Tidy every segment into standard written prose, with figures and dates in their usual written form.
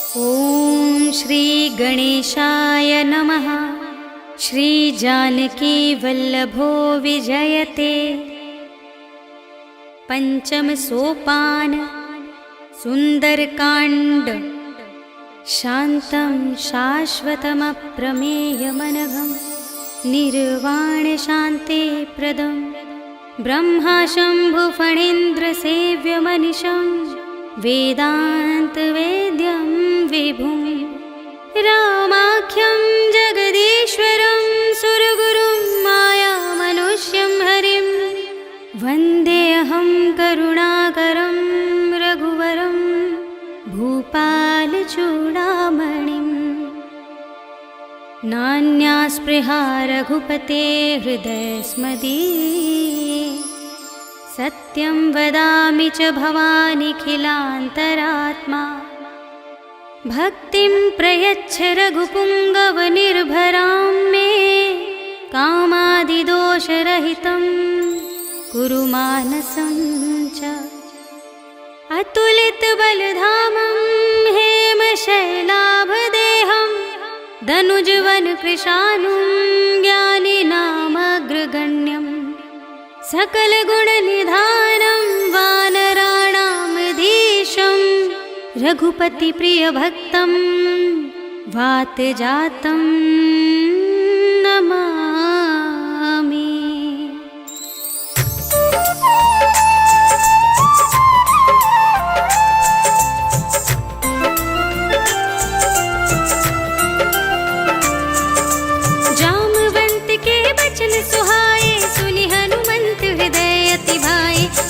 ॐ श्री गणेशाय नमः। श्री जानकी वल्लभो विजयते। पंचम सोपान सुंदरकांड। शांतं शाश्वतमप्रमेयमनघं निर्वाण शांति प्रदं ब्रह्मा शंभु फणीन्द्र सेव्यमनिशं वेदांत वेद्यं विभुं रामाख्यं जगदीश्वरं सुरगुरुं मायामनुष्यं हरिं वन्देऽहं करुणाकरं रघुवरं भूपालचूडामणिम्। नान्या स्पृहा रघुपते हृदयस्मदीये सत्यं वदामि च भवानिखिलान्तरात्मा। भक्तिं प्रयच्छ रघुपुङ्गवनिर्भरां मे कामादिदोषरहितं कुरु मानसं च। अतुलितबलधामं हेमशैलाभदेहं दनुजवनकृशानुं ज्ञानिनामग्रगण्यं सकलगुणनिधानं वानराणामधीशं रघुपतिप्रियभक्तं वातजातं नमामि।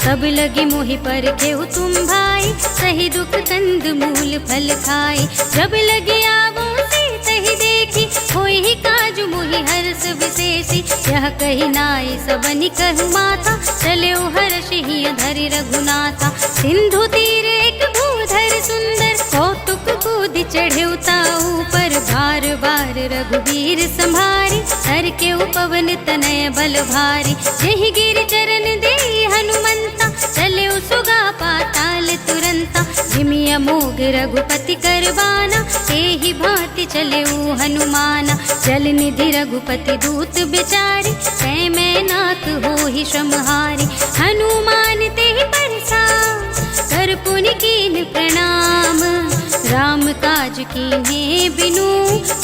सब लगी मोहि पर केहु तुम भाई, सही दुख कंद मूल फल खाई। जब लगी आवो तही देखी, होई ही काजु मोहि हर्ष विशेषी। यह कही नाई सबनि कहु माता, चले हर्षि धरि रघुनाथा। सिंधु तीर एक भूधर सुंदर, कौतुक कूदि चढ़े ताऊ पर। बार बार रघुवीर संभारी, हर के पवन तनय बल भारी। यही गिर चरण दे हनुमंता, चले सुगा पाताल तुरंता। जिमिय मोग रघुपति करबाना, एहि भांति चले हनुमाना। जल निधि रघुपति दूत बिचारी, कै मैं नाथ होहि श्रमहारी। हनुमान तेहि परसा, कर पुनि कीन प्रणाम। राम काज कीन्हे बिनु,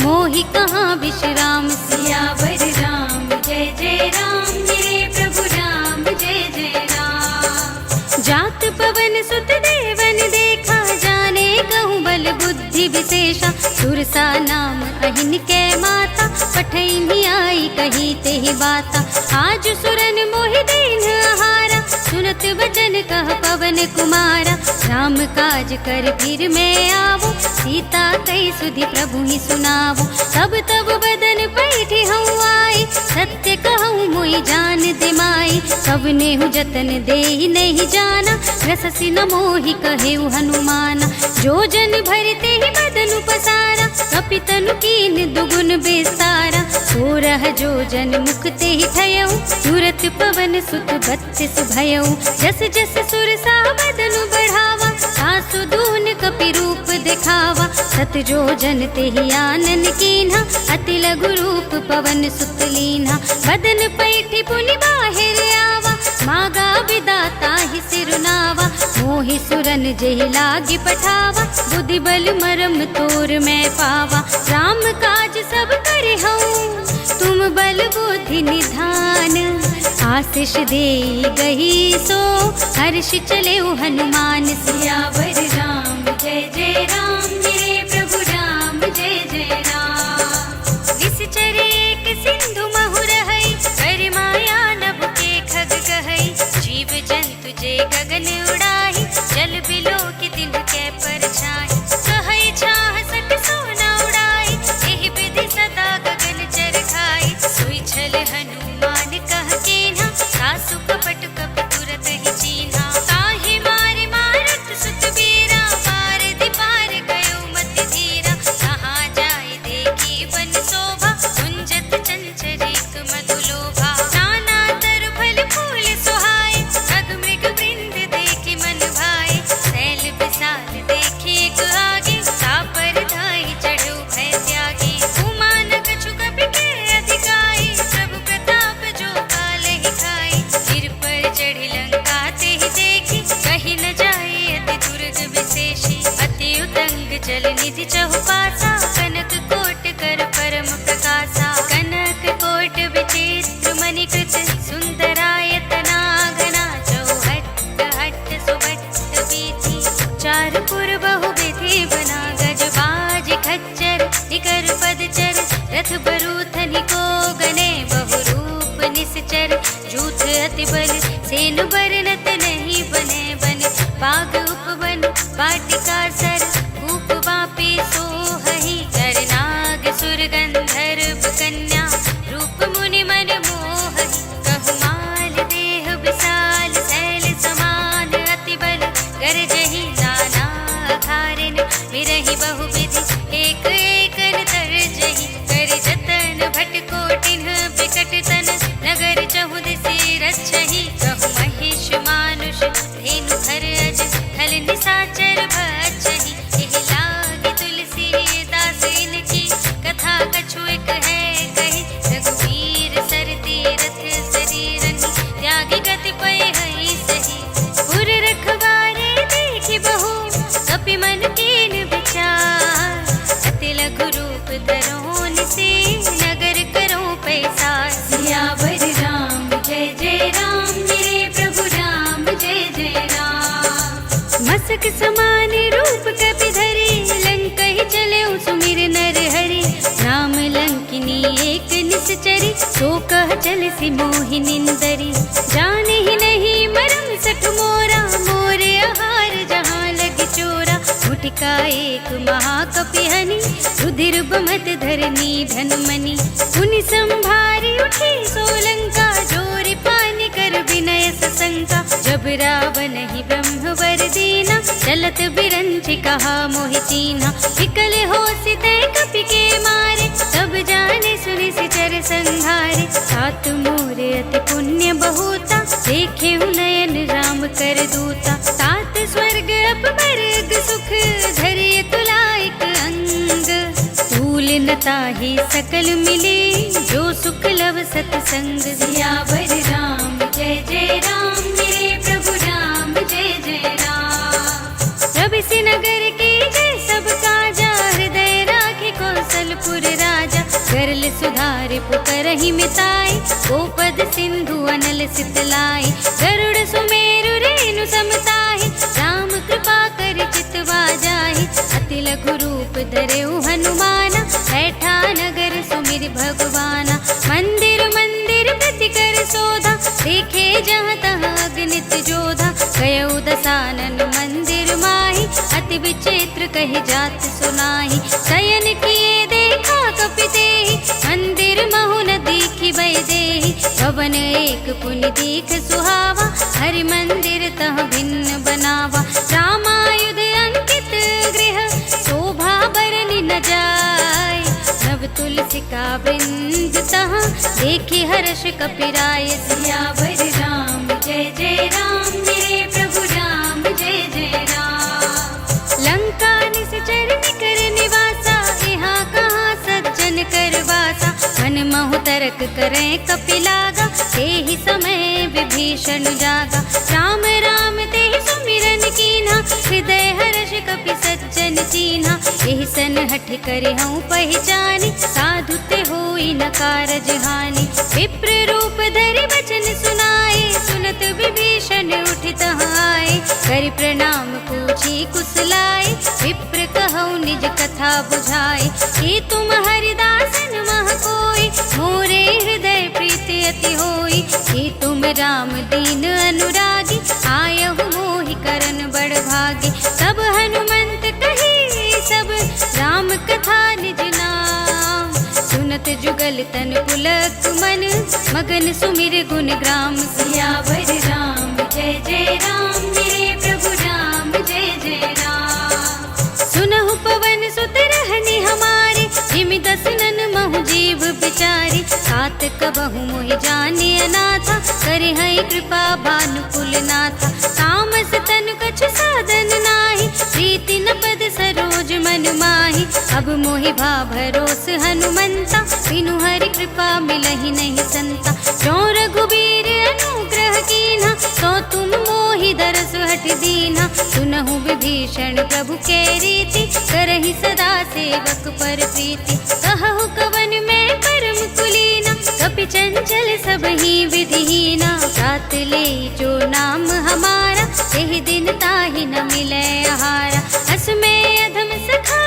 मोहि कहाँ विश्राम। सियावर राम जय जय राम, मेरे प्रभु राम जय जय राम। जात पवन सुत देवन देखा, जाने कहूँ बल बुद्धि विशेषा। सुरसा नाम अहिन कै माता, पठैनी आई कही तेहि बाता। आज सुरन मोहि दीन आहारा, सुनत वचन कह पवन कुमारा। राम काज कर फिर मैं आवो, सीता कई सुधि प्रभु ही सुनावो। तब तब बदन पैठी हूँ आई, सत्य कहूँ मोहि जान दिमाई। सब नेहु जतन देहि नहीं जाना, रससि न मोहि कहेउ हनुमाना। जो जन भरते ही बदन पसारा, कपितनु कीन दुगुन बेसारा। सो रह जो जन मुक्ते ही थयऊ, तुरत पवन सुत बत्तिस भयऊ। जस जस सुरसा बदनु बढ़ावा, सासु दून कपि रूप दिखावा। सत जो जन तेहि आनन कीन्हा, अति लघु रूप पवन सुत लीन्हा। बदन पैठी पुनि बाहिर आवा, मागा विदाता ही सिरुनावा। मोहि सुरन जेहि लागी पठावा, बुद्धि बल मरम तोर मैं पावा। राम काज सब करे हूँ, तुम बल बुद्धि निधान। आशीष दे गही सो, हर्ष चले हनुमान। सियावर राम जय जय राम, मेरे प्रभु राम जय जय राम। विषचर एक सिंधु महु रहै, कर माया नभ के खग कहै। जीव जंतु जे गगन उड़ाही, जल बिलो की दिन के परछाई। कहै छाह सक सोना उड़ाई, एहि विधि सदा गगन चर खाई। सोई छल हनुमान कह केन्हा, सासु कपट कपि तुरत ही चीन्हा। ताहि मार मारत सुत बीरा, चंचल निधि चहुपासा, कनक कोट कर परम प्रकाशा। कनक कोट विचित्र मणिकृत, सुंदरायतना घना। चौहट्ट हट्ट सुभट्ट वीथि, चार पुर बहु विधि बना। गजबाज खच्चर निकर पदचर, रथ बरूथनि को गने। बहु रूप निश्चर, जूथ अति बल, सेन बरनत नहीं बने। बन बाग उपवन, वाटिका सर, कूप वापी सोहहि। कर नाग सुर गंधर्व कन्या, रूप मुनि मन मोहहि। कहु माल देह विशाल, शैल समान अति बल। गरजहि नाना अखारिन, बिरहि बहु विधि, एक एकन तरजहि। कर जतन भट कोटिन बिकट तन, नगर चहुदिसि रक्षहि। कहु महिष मानुष धेनु घर अज, खल निसाचर भक्षहि। एहि लागी तुलसीदास इनकी, कथा कछु एक है कही। रघुवीर सर तीरथ शरीरनि, त्यागी गति पय हहि सही। पुर रखवारे देखि बहु, कपि मन कीन विचार। अति लघु रूप धरो निसि, नगर करो पैसार। सियावर राम जय जय राम, मेरे प्रभु राम जय जय राम। मसक समान रूप कपि धरि, लंकहि चले सुमिर नर हरि। नाम लंकिनी एक निश्चरी, सो कह चलसि मोहि निंदरी। जानहि नहीं मरम सठ मोरा, मोरे आहार जहाँ लगी चोरा। मुटिका एक महाकपि हनि, रुधिर बमत धरनी धन मनि। पुनि संभारी उठी सोलंका, जोरि पानि कर विनय सशंका। जब रावण ही ब्रह्म वर दीना, चलत बिरंचि कहा मोहि चीन्हा। विकल होसि तै कपि के मारे, तब जाने सुनि सिचर संहारे। तात मोर अति पुण्य बहुता, देखे नयन राम कर दूता। तात स्वर्ग अपवर्ग सुख, धरिय तुलाइक अंग। तूल न ताहि सकल मिले, जो सुख लव सतसंग। सियावर राम जय जय राम, मेरे प्रभु राम जय जय राम। रविसि नगर की जय सब काजा, हृदय राखि कौशलपुर राजा। गरल सुधारि पुकारहि मिताई, गोपद सिंधु अनल सितलाई। गरुड़ सुमेरु रेणु समताहि, राम कृपा कर चितवा जाहि। अति लघु रूप धरेउ हनुमाना, बैठा नगर सुमिर भगवाना। मंदिर मंदिर प्रति कर शोधा, देखे जहाँ तहाँ अगणित जोधा। गयउ दसानन मंदिर माहि, अति विचित्र कहि जात सुनाहि। शयन किए देखा कपि तेहि, मंदिर महु न दीखि भय देहि। भवन एक पुनि दीख सुहावा, हरि मंदिर तह भिन्न बनावा। रामायुध अंकित गृह, शोभा बरनि न जाय। नव तुलसी का वृंद तहाँ, देखि हर्ष कपिराय। सियावर राम जय जय राम, मेरे प्रभु राम जय जय राम। लंका निश्चर निकर निवासा, यहाँ कहाँ सज्जन कर वासा। मन महु तरक करें कपि लागा, तेहि समय विभीषण जागा। राम राम तेहि सुमिरन कीन्हा, हृदय हर्ष कपि सज्जन चीन्हा। एहि सन हठ करे हूँ पहचानी, साधु ते होई न कारज हानि। विप्र रूप धरि बचन सुनाए, सुनत विभीषण उठि तहाँ आए। करि प्रणाम पूछी कुशलाए, विप्र कहौ निज कथा बुझाए। कि तुम हरिदासन मह कोई, मोरे हृदय प्रीति अति होई। कि तुम राम दीन अनुरागी, आयहु मोहि करन बड़ भागी। सब हनुमंत कही सब, राम कथा निज नाम। सुनत जुगल तन पुलक मन, मगन सुमिर गुण ग्राम। सियावर राम जय जय राम, मेरे प्रभु राम जय जय राम। सुनहु पवन सुत रहनि हमारे, जिमि दसनन महु जीव बिचारी। तात कबहु मोहि जाने अनाथा, करे हई कृपा भानुकुल नाथा। तामस तन कछु साधन नाही, प्रीति न पद सरोज मन माही। अब मोहि भा भरोस हनुमंता, बिनु हरि कृपा मिलहि नहीं संता। जो रघुबीर अनुग्रह कीन्हा, तो तुम मोहि दरस हठ दीन्हा। सुन सुनहु विभीषण प्रभु के रीति, करहि सदा सेवक पर प्रीति। कहु कवन में परम कुलीना, कपि चंचल सबहि विधिहीना। प्रात ले जो नाम हमारा, तेहि दिन ताहि न मिलै आहारा। अस में अधम सखा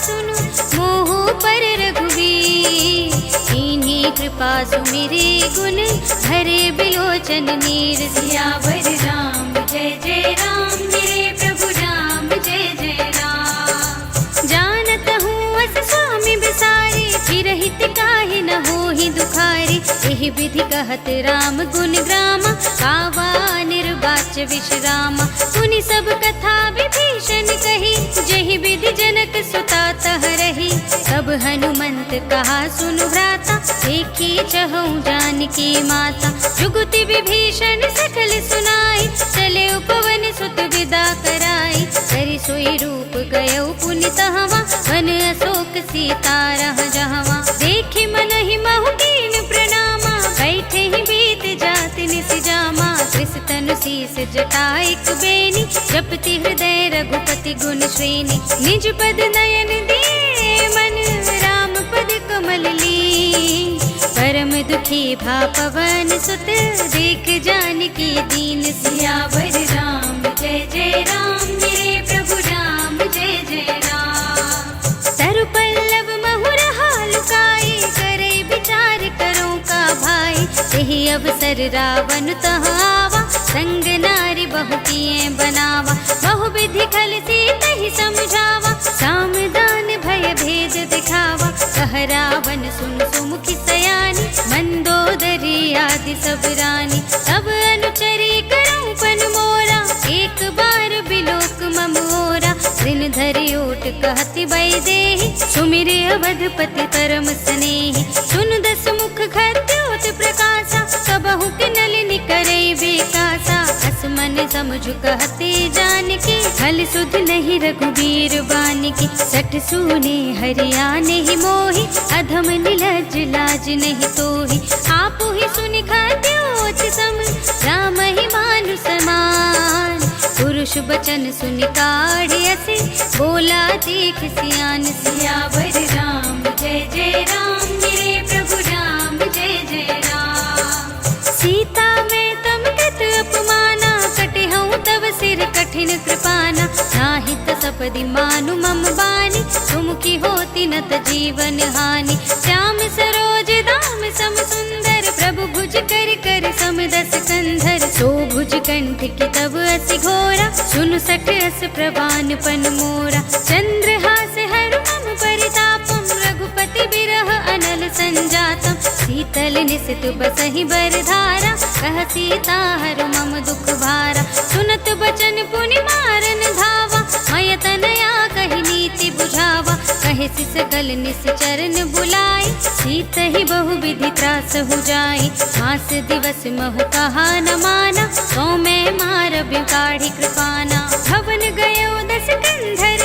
सुनु, मोह पर रघुवीर। कीन्ही कृपा सुमिरे गुण, भरे बिलोचन नीर। सियावर राम जय जय राम, मेरे प्रभु राम जय जय राम। जानत हूँ अस स्वामी बिसारे, चिरहित काहे न होहि दुखारे। एहि विधि कहत राम गुण ग्रामा, कावा निर्वाच विश्रामा। सुनि सब कथा विभीषण कही, जहि विधि जनक सुता तह रही। तब हनुमंत कहा सुनु भ्राता, देखी चहु जानकी माता। जुगुति विभीषण सकल सुनाई, चले उपवन सुत विदा कराई। करि सोई रूप गयो पुनि तहवा, वन अशोक सीता रह जहवा। देखि मनहि महु कीन प्रणामा, बैठे ही बीत जात निस जामा। कृष तनु शीस जटा एक बेनी, जपति हृदय रघुपति गुण श्रेणी। निज पद नयन दिए मन, राम पद कमल लीन। परम दुखी भा पवन सुत, देख जानकी दीन। सियावर राम जय जय राम, मेरे प्रभु राम जय जय राम। तरु पल्लव महु रहा लुकाई, करे विचार करो का भाई। यही अवसर रावण तह आवा, संग नारी बहु किए बनावा। बहु विधि खल सीता ही समझावा, साम दान भय भेद दिखावा। कह रावण सुन सुमुखी सयानी, मंदोदरी आदि सब रानी। तब अनुचरी करऊं पन मोरा, एक बार बिलोक मम ओरा। ऋण धरि ओट कहति वैदेही, सुमिरे अवधपति परम स्नेही। सुन दस मुख खद्योत प्रकाशा, कबहु के नलिनी करे बेकासा। अस मन समझु कहते जानकी, खल सुध नहीं रघुबीर बानिकी। सठ सूने हरिया नहीं मोही, अधम निलज लाज नहीं तोही। आपु ही सुनि खद्योत सम, राम ही मानु समान। पुरुष बचन सुनि काढ़ असे, बोला देख सियान। सियावर राम जय जय राम, मेरे प्रभु राम जय जय राम। सीता में तम कृत अपमाना, कटे हूँ तब सिर कठिन कृपाना। नाही त सपदि मानु मम बानी, तुम की होती न त जीवन हानि। श्याम सरोज दाम सम सुंदर, प्रभु भुज कर कर सम दस कंधर। सो भुज कंठ की तब अस घोरा, सुन सठ अस प्रवान पन मोरा। चंद्रहास हर मम परितापम, रघुपति बिरह अनल संजातम। शीतल निसित बसहि बरधारा, कह सीता हर मम दुख भारा। सुनत बचन पुनि मारन धावा, मय तनया कहि नीति बुझावा। कहे सकल निश्चरण बुलाई, सीत ही बहु विधि त्रास हो जाई। मास दिवस महु कहा न माना, सो मैं मार बिगाड़ी कृपाना। भवन गयो दस कंधर,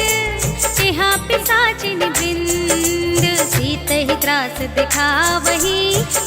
तिहा पिशाचिन वृंद। सीत ही त्रास दिखावही,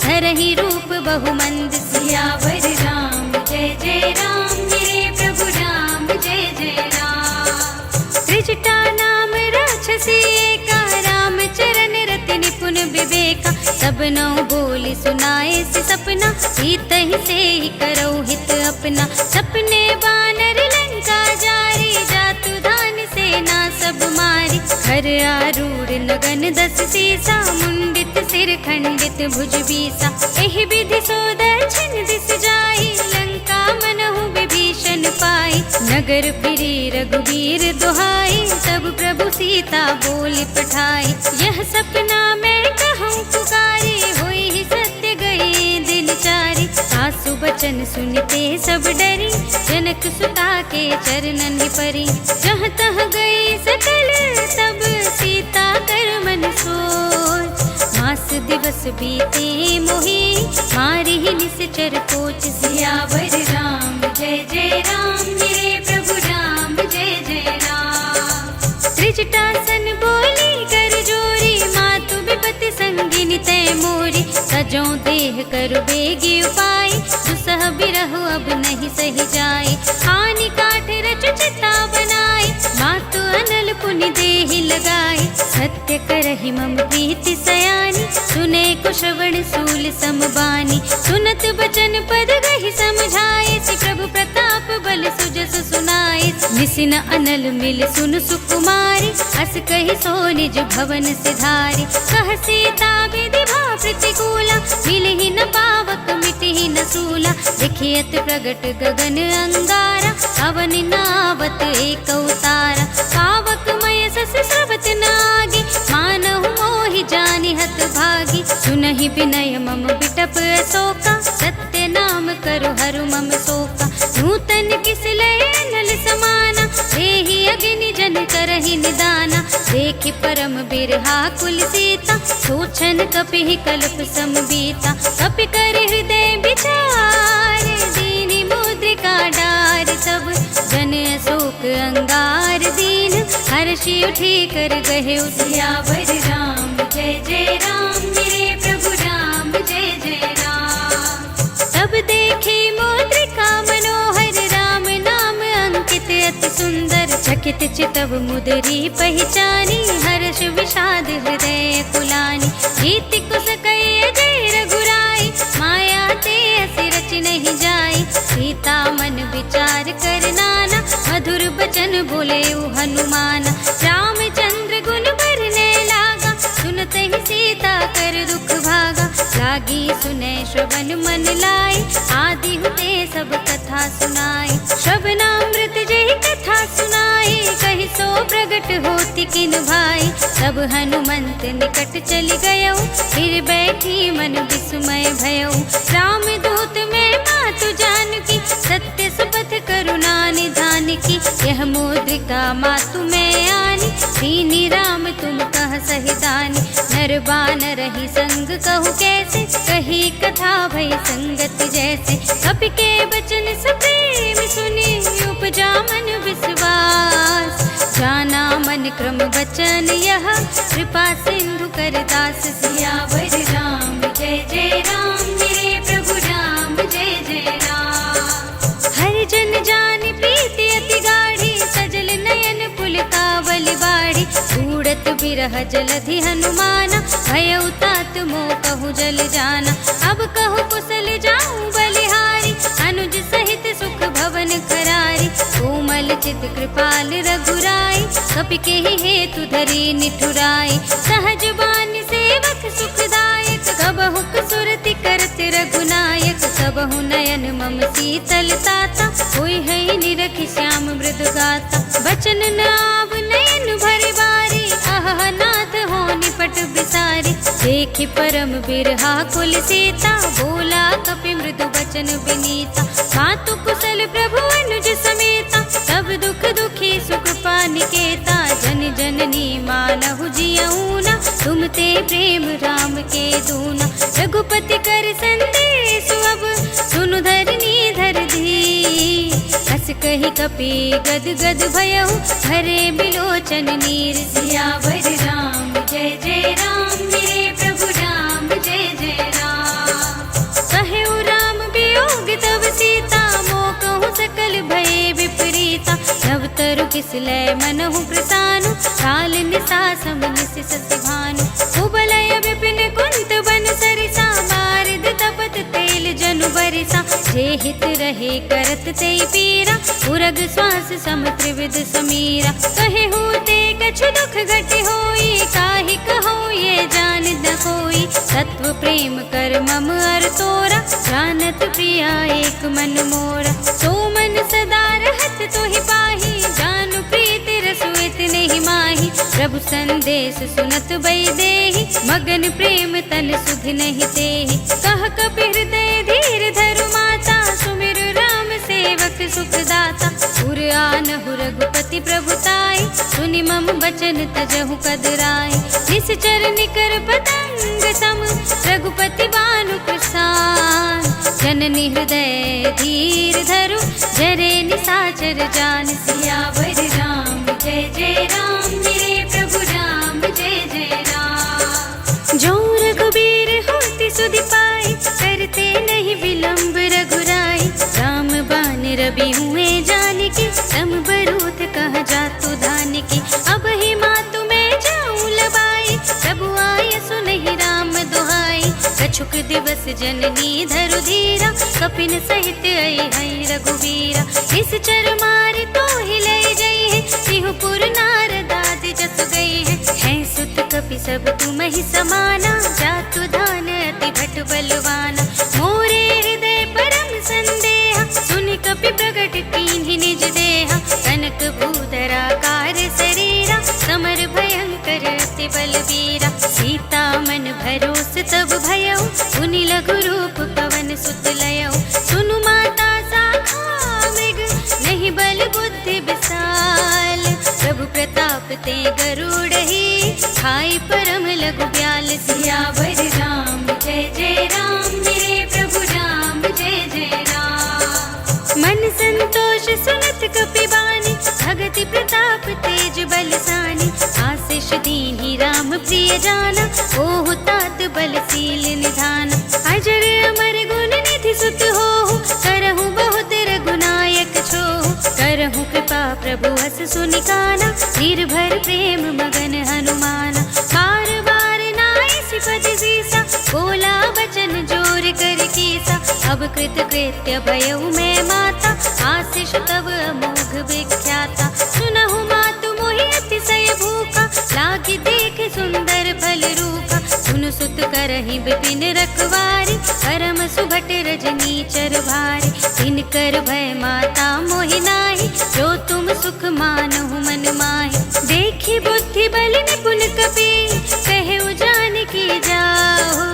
धरहि रूप बहुमंद। सियावर राम जय जय राम, मेरे प्रभु राम जय जय राम। त्रिजटा नाम राक्षसी एका, राम चरण रति निपुण विवेका। सब नौ बोली सुनाए से सपना, सीत ही से ही करो हित अपना। सपने बानर लंका जारी, जातु धान सेना सब मारी। घर आरूढ़ नगन दस सीसा, मुंडित सिर खंडित भुज बीसा। एहि विधि सो दक्षिण दिस जाई, लंका मनहु विभीषण पाई। नगर फिरी रघुवीर दुहाई, तब प्रभु सीता बोली पठाई। यह सपना मैं कहूँ पुकारी, होई ही सत्य गए दिन चारी। सासु बचन सुनते सब डरी, जनक सुता के चरणन परी। जहाँ तह गई सकल तब, सीता कर मन सोच। मास दिवस बीते मोही, मारी ही निश्चर कोच। सियावर राम जय जय राम, मेरे प्रभु राम जय जय राम। त्रिजटासन बोली कर जोरी, मातु विपति संगिनी तय मोरी। सजो देह कर बेगी उपाय, दुसह बिरह अब नहीं सही जाए। हानि काठ रच चिता बना, सुनत बचन पद गहि समझाए, श्री प्रभु प्रताप बल सुजस सुनाए। निसिन अनल मिल सुन सुकुमारी, अस कहि सो निज भवन सिधारी। कह सीता विधि भा प्रतिकूला, मिलहि न पावक मिटहि न सूला। देखियत प्रगट गगन अंगारा, अवन नावत एक अवतारा। पावक मय सस स्रवत नागी, मानहु मोहि जानि हत भागी। सुनहि विनय मम बिटप अशोका, सत्य नाम करु हरु मम शोका। नूतन किस लय नल समाना, देहि अग्नि जन करहि निदाना। देखि परम बिरहा कुल सीता, सोचन कपिहि कल्प समबीता। कपि कर हृदय विचार, दीनि मुद्रिका डार। तब जन अशोक अंगार दीन, हर्षि उठी कर गहे सियावर राम। जय जय राम मेरे प्रभु राम, जय जय राम। तब देखे मुद्रिका मनोहर, राम नाम अंकित अति सुंदर। चकित चितव मुदरी पहचानी, हर्ष विषाद हृदय कुलानी। नीति कुस कय जय रघुराई, माया ते अस रच नहीं जाई। सीता मन विचार कर नाना, मधुर बचन बोले हनुमाना। रामचंद्र गुण भरने लागा, सुनत ही सीता कर दुख भागा। लागी सुने श्रवण मन लाई, आदि हुते सब कथा सुनाई। श्रवणामृत जय कथा सुनाई, कहि सो प्रगट होति किन भाई। तब हनुमंत निकट चली गयो, फिर बैठी मन विस्मय भयो। राम दूत में मातु जानकी, सत्य सुपथ करुणा निधान की। यह मुद्रिका मातु में आनी, दीनी राम तुम कह सहि दानी। नर बानर रही संग कहु कैसे, कही कथा भई संगत जैसे। कपि के बचन सप्रेम सुनी, उपजा मन विश्वास। जाना मन क्रम बचन यह, कृपा सिंधु कर दास। सियावर राम जय जय राम मेरे प्रभु राम, जय जय राम। हर जन जान प्रीति अति गाढ़ी, सजल नयन पुलकावल बाढ़ी। उड़त बिरह जलधि हनुमाना, भयउ तात मोह कहु जल जाना। अब कहु कुशल जाऊं बलिहारी, अनुज सहित सुख भवन करारी। कोमल चित कृपाल रघुराई, कपि केहि हेतु धरि निठुराई। सहज बान सेवक सुखदायक, कबहु सुरति करत रघुनायक। सबहु नयन मम शीतल ताता, होई है निरखि श्याम मृदु गाता। बचन नाव नयन भरि बारी, अह नाथ हो निपट बिसारी। देखि परम बिरहा कुल सीता, बोला कपि मृदु बचन विनीता। मातु कुशल प्रभु अनुज समेता, सब दुख दुखी सुख पानिकेता। जन जननी मानहु जियऊना, तुम ते प्रेम राम के दूना। रघुपति कर संदेश अब, सुनु धरनी धर धी। हस कहि कपि गद गद भयउ, भरे बिलोचन नीर। सियावर राम जय जय राम मेरे प्रभु राम, जय जय राम। कहु राम वियोग तब सीता, मोह कहु सकल भय विपरीता। नव तरु किस लय मनहु प्रसानु, काल निसा सम निस सति भानु। कुबलय विपिन कुंत बन सरिसा, बारिद तपत तेल जनु बरिसा। जे हित रहे करत ते पीरा, उरग श्वास सम त्रिविध समीरा। कहे होते कछु दुख घटे होई, काहि कहो ये जान न कोई। तत्व प्रेम कर मम अर तोरा, जानत प्रिया एक मन मोरा। सो मन सदा रहत तोहि पाही, जानु प्रीति रसु इतने ही माही। प्रभु संदेश सुनत बई देहि, मगन प्रेम तन सुध नहीं तेहि। कह कपि हृदय धीर धरु माता, सुमिर राम सेवक सुखदाता। पुर आनहु रघुपति प्रभुताई, सुनि मम बचन तजहु कदराई। निश्चर निकर पतंग सम, रघुपति बानु प्रसाद। जननी हृदय धीर धरु, जरे निसाचर जान। सियावर राम जय जय राम मेरे प्रभु राम, जय जय राम। जो रघुबीर होति सुधि पाई, करते नहीं विलंब रघुराई। राम बान रवि हुए जानकी, सम बरूथ कह जातु धानकी। अब ही मातु मैं जाऊं लबाई, प्रभु आय सुनहि राम दुहाई। कछुक दिवस जननी धरु धीरा, कपिन सहित आई हई रघुवीरा। निश्चर मार तो हिलई जई है, सिंहपुर नारदाद जस गई है सुत कपि सब तुम ही समाना, जातु दान अति भट बलवाना। मोरे हृदय परम संदेहा, सुनि कपि प्रगट कीन्हि निज देहा। कनक भूधरा कार शरीरा, समर भयंकर अति बलवीरा। सीता मन भरोस तब भयउ, पुनि लघु रूप पवन सुत लयउ। सुनु माता साखा मृग, नहीं बल बुद्धि विशाल। प्रभु प्रताप ते गरुड़हि, खाई परम लघु ब्याल। सियावर राम जय जय राम, मेरे प्रभु राम जय जय राम। मन संतोष सुनत कपि बानी, भगति प्रताप तेज बलसानी। आशीष दीन्हि राम प्रिय जाना, ओहु तात बलशील निधान। अजर अमर गुण निधि सुत होहु, करहु बहुत रघुनायक छोहु। करहु कृपा प्रभु अस सुनि काना, निर्भर प्रेम मगन हनुमाना। बार बार नाई सिपद सीसा, बोला बचन जोर कर कीसा। अब कृत कृत्य भयउ मैं माता, आशीष तब अमोघ विख्याता। सुनहु मातु मोहि अतिशय भूखा, लागी देख सुंदर फल रूखा। सुन सुत करहि विपिन रखवारी, परम सुभट रजनी चर भारी। तिनकर भय माता मोहि नाहि, जो तुम सुख मानहु मन माहि। देखि बुद्धि बल निपुण कपि, कहु जानकी जाओ।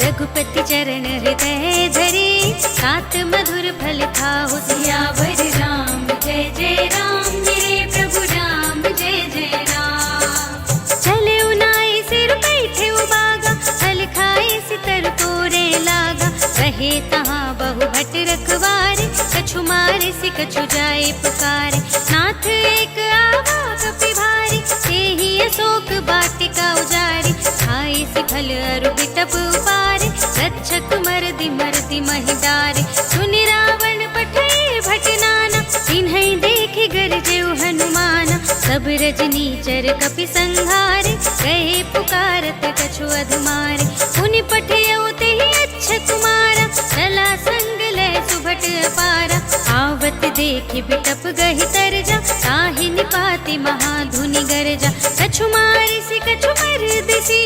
रघुपति चरण हृदय धरे, सात मधुर फल खाओ। सियावर राम जय जय राम, मेरे प्रभु राम जय जय राम। चले उनाई सिर बैठे उबागा, फल खाए सितर तोरे लागा। रहे तहाँ बहु भट रखवारे, कछु मारे सि कछु जाए पुकारे। नाथ एक आवा कपि भारी, तेहि अशोक वाटिका उजारी। खाए सि फल अरु बिटप उपारे, रक्षक मरदि मरदि महि डारे। सुनि रावण पठय भट नाना, तिन्है देखि गरजेउ हनुमाना। सब रजनी चर कपि संहारे, गए पुकारत कछु अधमारे। पुनि पठयउ तेहि अच्छ कुमारा, चला संग लय सुभट अपारा। आवत देखि बिटप गहि तरजा, ताहि निपाति महाधुनि गरजा। कछु मारिसि कछु मरदिसि,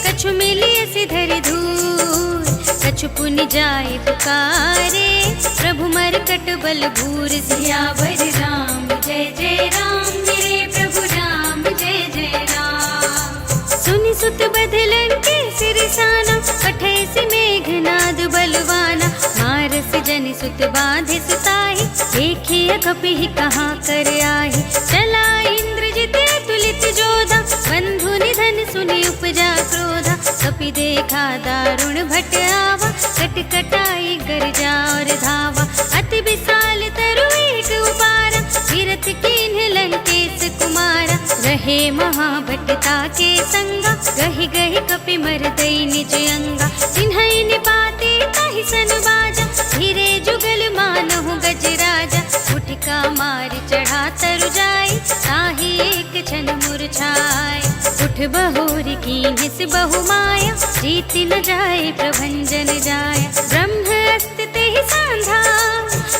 कछु मिलियसि धरि धूर। कछु पुनि जाय पुकारे, प्रभु मरकट बल भूर। सियावर राम जय जय राम, मेरे प्रभु राम जय जय राम। सुनि सुत बधलन के सिरसाना, पठय सि मेघनाद बलवाना। मारस जनि सुत बांधे सुताहि, देखिए कपि कहाँ कर आहि। चला इंद्रजित अतुलित जोधा, बंधु निधन सुनि उपजा क्रोधा। कपि देखा दारुण भट आवा, कटकटाई गरजा और धावा। अति विशाल तरु एक उपारा, तीरथ कीन्ह लंकेश कुमारा। रहे महाभटता के संगा, गहि गहि कपि मरदई निज अंगा। तिन्है निपाते ताहि सन बाजा, धीरे जुगल मानहु गजराजा। उठका मार चढ़ा तरु जाय, ताहि एक क्षण मुरझाय। उठ बहोर कीन्ह सि बहु माया, जीत न जाय प्रभंजन जाय। ब्रह्म अस्त्र तेहि सांधा,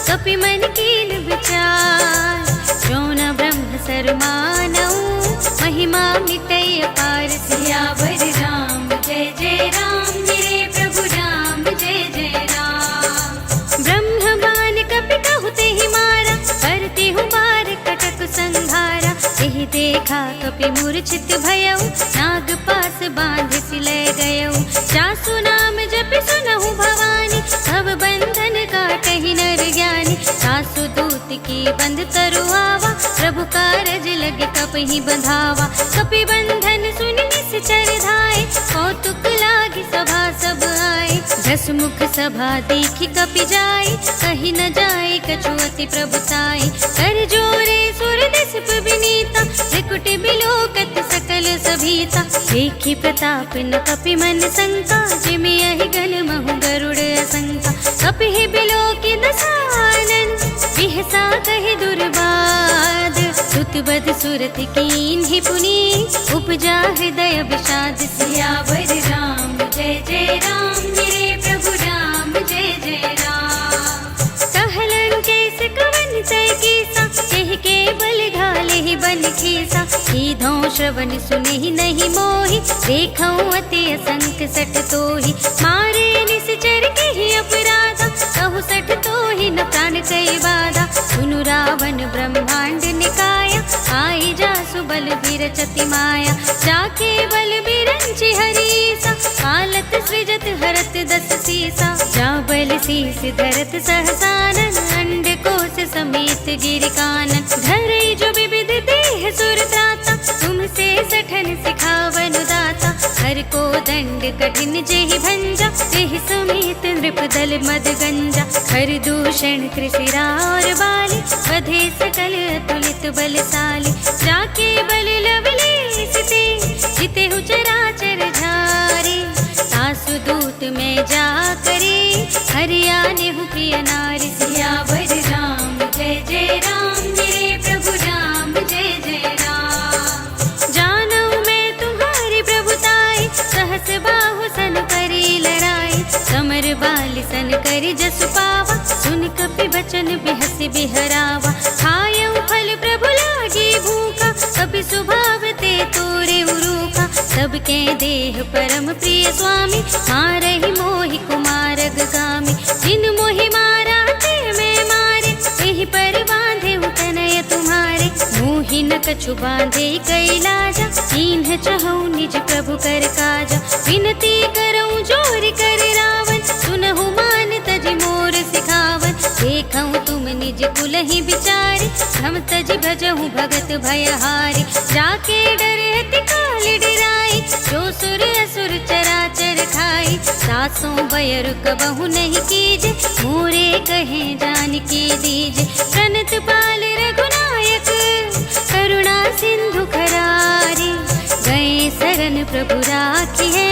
कपि मन कीन विचार। जो न ब्रह्म सर मानऊ, महिमा मिटै अपार। सियावर राम जय जय राम, मेरे प्रभु राम जय जय राम। ब्रह्म बान कपि कहु तेहि मारा, करते हूँ बार कटक संघारा। तेहि देखा कपि मूर्छित भयउ, नाग पास बांध सिलय गयउ। जासु नाम जपि सुनहु भवानी, भव बंधन काटहि नर ज्ञानी। सासु दूत की बंध तरु आवा, प्रभु कारज लगे कपहि बंधावा। कपि बंधन सुनि निश्चर धाय, कौतुक लागी सभा सब आए। दस मुख सभा देखि कपि जाय, कहि न जाय कछु अति प्रभुताई। कर जोरे सुर दिसप विनीता, त्रिकुट बिलोकत सकल सभीता। देखि प्रताप न कपि मन शंका, जिमि यहि गल महु गरुड़ असंका। कपिहि बिलोकि दसानन, बिहसा कहि दुर्बाद। सुत बध सुरत कीन्हि पुनि, उपजा हृदय विषाद। सियावर राम जय जय राम, मेरे प्रभु ठेसा, सीधों श्रवण सुने नहीं मोहि, देखऊं अति असंख सठ तोहि, मारे निश्चर के ही अपराधा, कहु सठ तोहि न प्राण कई बाधा, सुनु रावण ब्रह्मांड निकाया, आई जासु बल बिरचति माया, जाके बल बिरंचि हरीसा, कालत सृजत हरत दस सीसा, जा बल शीस धरत सहसानन, अंड कोश समेत गिरि कानन, धरई जो विविध देह सुर त्राता, तुमसे सठन सिखावन दाता, हर को दंड कठिन जेहि भंजा, तेहि समेत नृप दल मद गंजा, हर दूषण कृषिरा और बाली, बधे सकल अतुलित बलशाली, जाके बल लवलेश ते, जिते हु चराचर झारे, सासु दूत में जा करे, हरियाने हूँ प्रिय नारी, सियावर राम जय जय राम, मेरे प्रभु राम जय जय राम, जानऊ मैं तुम्हारी प्रभुताई, सहस बाहु सन करी लड़ाई, समर बाल सन करी जसु पावा, सुन कपि बचन बिहसि बिहरावा, खायऊ फल प्रभु लागी भूखा, कपि स्वभाव ते तोरे उरूखा, सबके देह परम प्रिय स्वामी, मारहि मोहि कुमारग गामी, जिन मोहि मारा ते मैं मारे, तेहि पर बांधे तनय तुम्हारे, मोहि न कछु बांधे कैलाजा, कीन्ह चहु निज प्रभु कर काजा, विनती करऊं जोर कर रावण, सुनहु मान तजि मोर सिखावन, देखऊं तुम निज कुल ही बिचारे, हम तजि भजहु भगत भयहारी, जाके डरहति काल डराई, जो सुर असुर चराचर खाई, सासों बयर कबहु नहीं कीजे, मोरे कहे जानकी दीजे, प्रणत पाल रघुनायक, करुणा सिंधु खरारी, गए शरण प्रभु राखी है,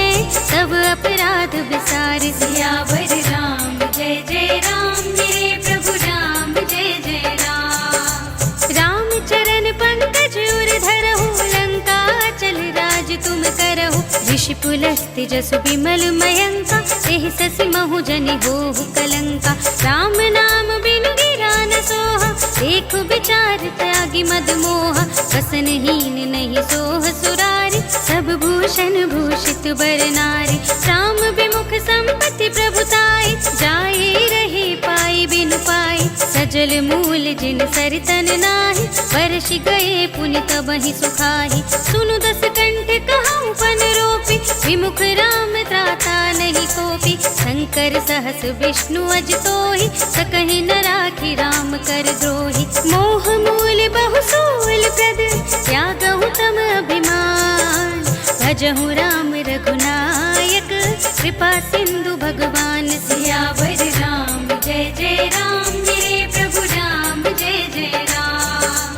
सब अपराध विसार, सियावर राम जय जय राम, मेरे प्रभु राम जय जय राम, राम चरण पंकज उर धरहु, लंका चल राज तुम करहु, ऋषि पुलस्त्य जसु विमल मयंका, तेहि ससि महु जनि होहु कलंका, राम नाम बिनु गिरा न सोहा, देखु विचार त्यागी मद मोहा, वसनहीन नहीं सोह सुरारी, सब भूषण भूषित बर नारी, राम विमुख संपत्ति प्रभुताई, जाए रहे पाई बिनु पाई, सजल मूल जिन सरितन नाही, वर्ष गए पुनि तबहि सुखाही, सुनु दस कंठ कहऊँ पन रोपी, विमुख राम त्राता नहीं कोपी, शंकर सहस विष्णु अज तोहि, सकहि न राखी राम कर द्रोही, मोह मूल बहु सूल प्रद, त्यागहु तम अभिमान, भजहु राम रघुनायक, कृपा सिंधु भगवान, सियावर राम जय जय राम, मेरे प्रभु राम जय जय राम,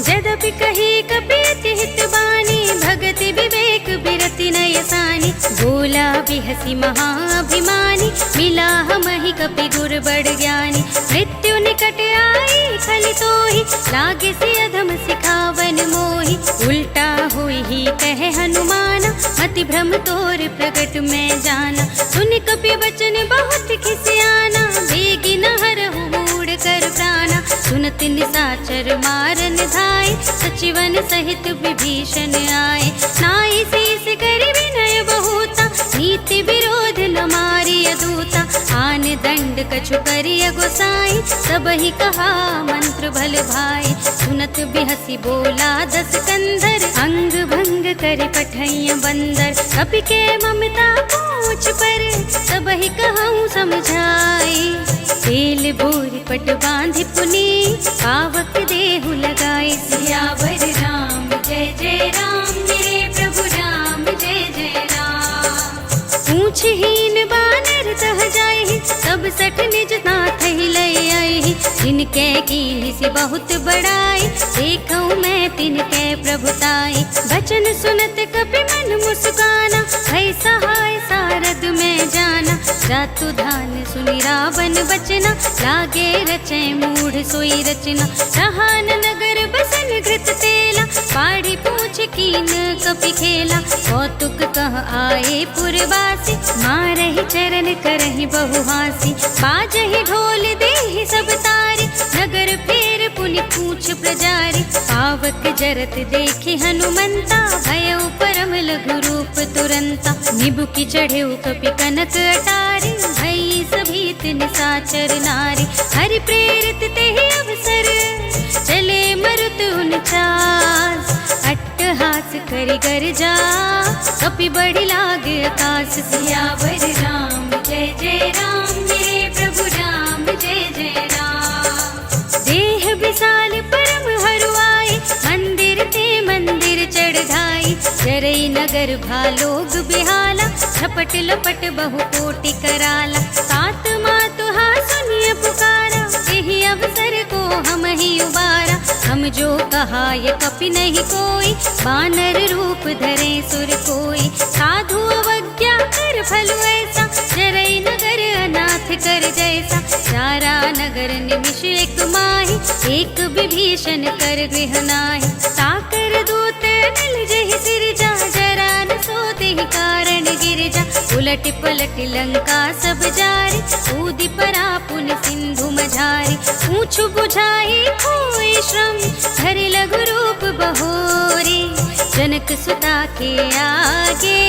यद्यपि कही कपि हित बानी, भगति विवेक बिरति नय सानी, बोला बिहसी महाअभिमानी, मिला हमहि कपि गुर बड़ ज्ञानी, मृत्यु निकट आई खलि तोहि, लागे से अधम सिखावन मोहि, उल्टा होई ही कहे हनुमाना, मति भ्रम तोर प्रगट में जाना, सुन कपि वचन बहुत खिसियाना, बेगी न हरहु मूढ़ कर प्राणा, सुनत निशाचर मारन धाय, सचिवन सहित विभीषण आए, नाई शीस कर विनय बहुता, नीति विरोध न मारिय दूता, आन दंड कछु करिय गोसाई, सबहि कहा मंत्र भल भाई, सुनत बिहसी बोला दस कंधर, अंग भंग कर पठैय बंदर, कपि के ममता पूछ पर, सबहि कहूँ समझाई, तेल बोर पट बांधि पुनी, पावक देहु लगाई, सियावर राम जय जय राम, मेरे प्रभु राम जय जय राम, पूछहीन बानर तह जाहि, सब सठ निज नाथ ही लय आई, जिनके कीन्हि से बहुत बड़ाई, देखऊँ मैं तिनके प्रभुताई, बचन सुनत कपि मन मुस्काना, भई सहाय सारद में जाना, जातु धान सुनि रावण बचना, लागे रचै मूढ़ सोई रचना, रहा न नगर बसन घृत तेला, पाढ़ी पूछ कीन कपि खेला, कौतुक कह आए पुरवासी, मारहि चरण करहि बहुहासी, बाजहि ढोल देहि सब तारी, नगर फेर पुनि मुनि पूछ प्रजारी, पावक जरत देखे हनुमंता, भयउ परम लघु रूप तुरंता। निबुकि चढ़ेउ कपि कनक अटारी, भई सभीत निसाचर नारी। हरि प्रेरित तेहि अवसर, चले मरुत उनचास। अट्टहास करि गर्जा, कपि बढ़ि लागे आकाश। सियावर राम जय जय राम, मेरे प्रभु राम जय जय राम। देह विशाल परम हरुआई, मंदिर ते मंदिर चढ़ाई। जरई नगर भालोग बिहाला, झपट लपट बहु कोटि कराला। सात मातुहा सुनिय पुकारा, यही अवसर को हम ही उबारा। हम जो कहा ये कपि नहीं कोई, बानर रूप धरे सुर कोई। साधु अवज्ञा कर फल ऐसा, जरई नगर अनाथ कर जैसा। सारा नगर निमिष एक माही, एक विभीषण कर गृह नाहि। साकर दूत मिल जहि सिरजा, जरा न सोते ही कारण गिरजा। उलट पलट लंका सब जारी, कूदि परा पुन सिंधु मझारी। पूछ बुझाई कोई श्रम, धरि लघु रूप बहोरी। जनक सुता के आगे,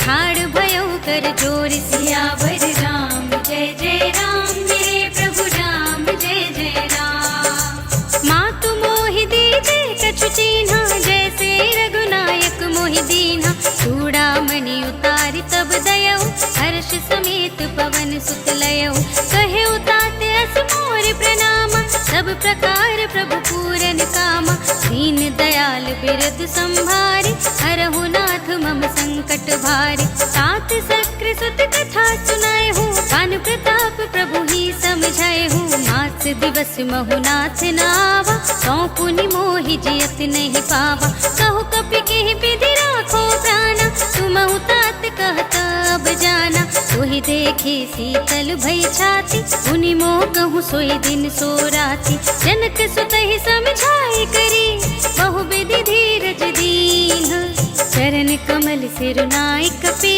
ठाड़ भयउ कर जोरी। सियावर राम जय जय राम, मेरे प्रभु राम जय जय राम। मातु मोहि दीजे कछु चीन्हा, जैसे रघुनायक मोहि दीन्हा। चूड़ामणि उतारि तब दयउ, हर्ष समेत पवन सुत लयउ। कहे तात अस मोर प्रणामा, सब प्रकार प्रभु पूरन कामा। दीन दयाल बिरद संभारी, हरहु नाथ मम संकट भारी। तात सक्र सुत कथा सुनाए हूँ, पान प्रताप प्रभु ही समझाए हूँ। मास दिवस महु नाथ नावा, सौ पुनि मोहि जियत नहीं पावा। कहु कपि केहि विधि राखो प्राणा, तुमहु तात कहत अब जाना। सोहि देखे शीतल भई छाती, मुनि मोह कहूँ सोई दिन सो राती। जनक सुतहि समझाई करी, बहु विधि धीरज दीन। चरण कमल सिरुनाई कपि,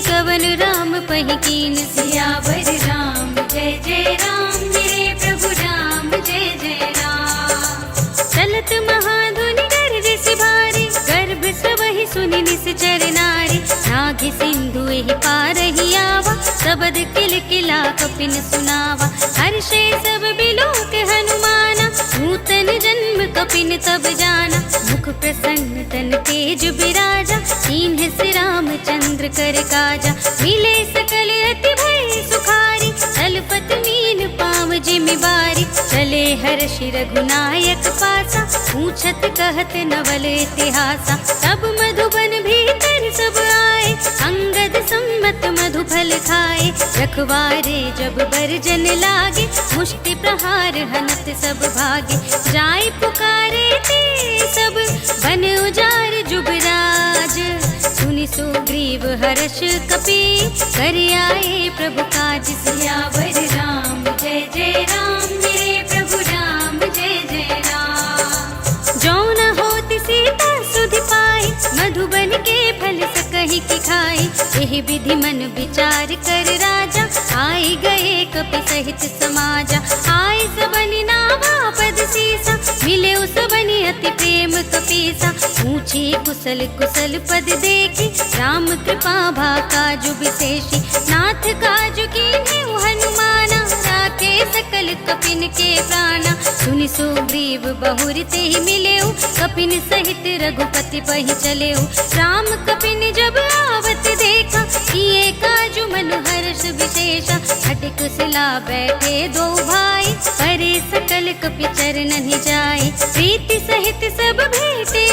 कवन राम पहि कीन। सियावर राम जय जय राम, मेरे प्रभु राम जय जय राम। चलत महाधुनि गर्जिस भारी, गर्भ सबहि सुनि निश्चर नारी। नागि सिंधु एहि पारहि आवा, सबद किल किला कपिन सुनावा। हर्षे सब बिलोक हनुमाना, नूतन जन्म कपिन तब जाना। मुख प्रसन्न तन तेज बिराजा, कीन्ह से रामचंद्र कर काजा। मिले सकल अति भय सुखारी, तलपत मीन पाव जिमि बारी। चले हर्षि रघुनायक पासा, पूछत कहत नवल इतिहासा। तब मधुबन भीतर सब आए, अंगद सम्मत मधु फल खाए। रखवारे जब बरजन लागे, मुष्टि प्रहार हनत सब भागे। जाय पुकारे ते सब, बन उजार जुबराज। सुनि सुग्रीव हर्ष कपि, कर आए प्रभु काज। सियावर राम जय जय राम, मेरे प्रभु राम जय जय राम। जो न होति सीता सुधि पाई, मधुबन के फल सकहि की खाई। यही विधि मन विचार कर राजा, आए गए कपि सहित समाजा। आए सबनि नावा पद सीसा, मिले सबनि अति प्रेम कपीसा। पूछे कुशल कुशल पद देखी, राम कृपा भा काजु विशेषी। नाथ काजु कीन्हे हनुमाना, राखे सकल कपिन के प्राणा। सुनि सुग्रीव बहुरि तेहि मिलेउ, कपिन सहित रघुपति पहि चलेउ। राम कपिन जब आवत देखा, किए काजु मन हर्ष विशेषा। हटिक सिला बैठे दो भाई, परे सकल कपि चरणहि जाय। प्रीति सहित सब भेटे,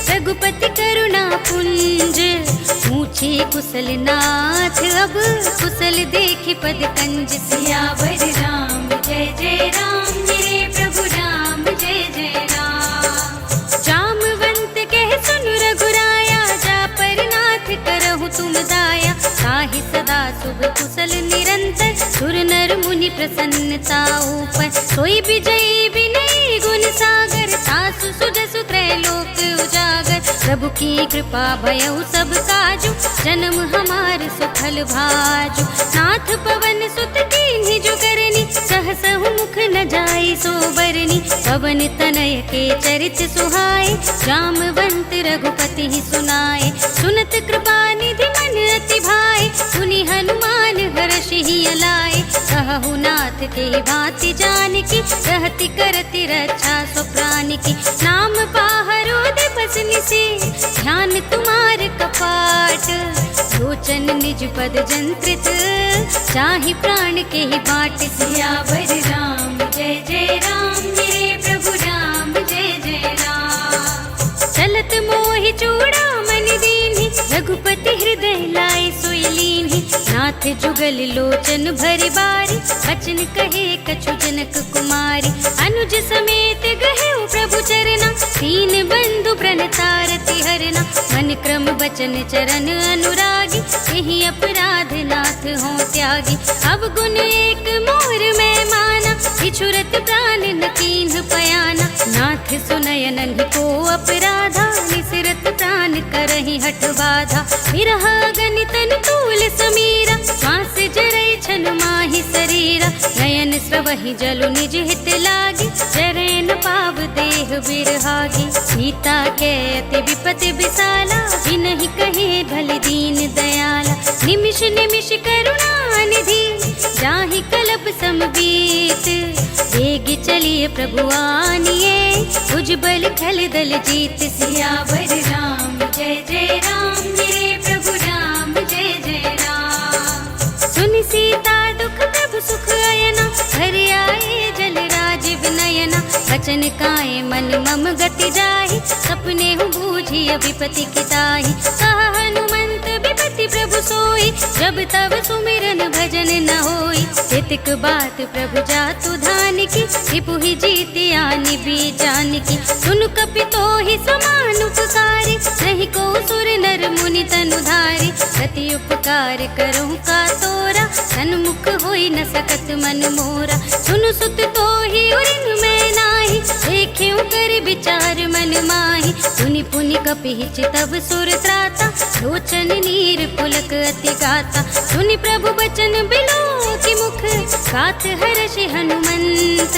रघुपति करुणा पुंज। पूछे कुशल नाथ अब, कुशल देखि पद कंज। सियावर राम जय जय राम, मेरे प्रभु राम जय जय राम। जामवंत कह सुन रघुराया, जा पर नाथ करहु तुम दाया। ताहि सदा शुभ कुशल निरंतर, सुर नर मुनि प्रसन्नता ऊपर। सोई विजयी विनयी गुण सागर, तासु सुजसु त्रैलोक उजागर। प्रभु की कृपा भयउ सब काजु, जन्म हमार सुफल भाजु। नाथ पवन सुत कीन्हि जो करनी, सहसहु मुख न जाई सो बरनी। पवन तनय के चरित सुहाए, जामवंत रघुपति ही सुनाए। सुनत कृपा निधि मन अति भाए, सुनि हनुमान हर्षि ही अलाए। कहु नाथ के भांति जानकी, रहति करति रक्षा सो प्राण की। नाम पाहरो दिवस निशि, ध्यान तुम्हार कपाट। लोचन निज पद जंत्रित, चाहि प्राण के ही बाट। सियावर राम जय जय राम, मेरे प्रभु राम जय जय राम। चलत मोहि चूड़ामणि दीन्हि, रघुपति हृदय लाए सोई लीन्हि। नाथ जुगल लोचन भरि बारी, बचन कहे कछु जनक कुमारी। अनुज समेत गहेउ प्रभु चरना, दीन बंधु प्रणतारति हरना। मन क्रम बचन चरण अनुरागी, यही अपराध नाथ हो त्यागी। अब गुण एक मोर में माना, बिछुरत प्राण न कीन्ह पयाना। नाथ सुनय नन्हि को अपराधा, निसरत प्राण करहि हठ बाधा। विरह गनितन तूल समीरा, श्वास जरै छन माहि शरीरा। नयन स्रवहि जलु निज हित लागी, जरै न पाव देह बिरहागी। सीता के अति विपति विसाला, बिनहि कहे भल दीन दयाला। निमिष निमिष करुणा निधि, जाहि कलप समबीत। वेग चलिए प्रभु आनिए, भुजबल खल दल जीत। सियावर राम जय जय राम, मेरे प्रभु राम जय जय राम। सुनि सीता दुख प्रभु सुख अयना, घर आए जल राज विनयना। बचन काए मन मम गति जाहि, सपने हूँ बूझी विपति की ताहि। कहा हनुमंत विपति प्रभु सोई, जब तब सुमिरन भजन न होई। हितक बात प्रभु जातु धान की, रिपु ही जीति आनि भी जानकी। सुन कपि तोहि समान उपकारी, नहीं को सुर नर मुनि तनु धारी। अति उपकार करहु का तोरा, सन्मुख होई न सकत मन मोरा। सुनु सुत तोहि उरिन में नाही, देखेउ कर विचार मन माहि। सुनि पुनि कपि चितव सुर त्राता, लोचन नीर पुलक अति गाता। सुनि प्रभु बचन बिलो की मुख, गात हर्षि हनुमंत।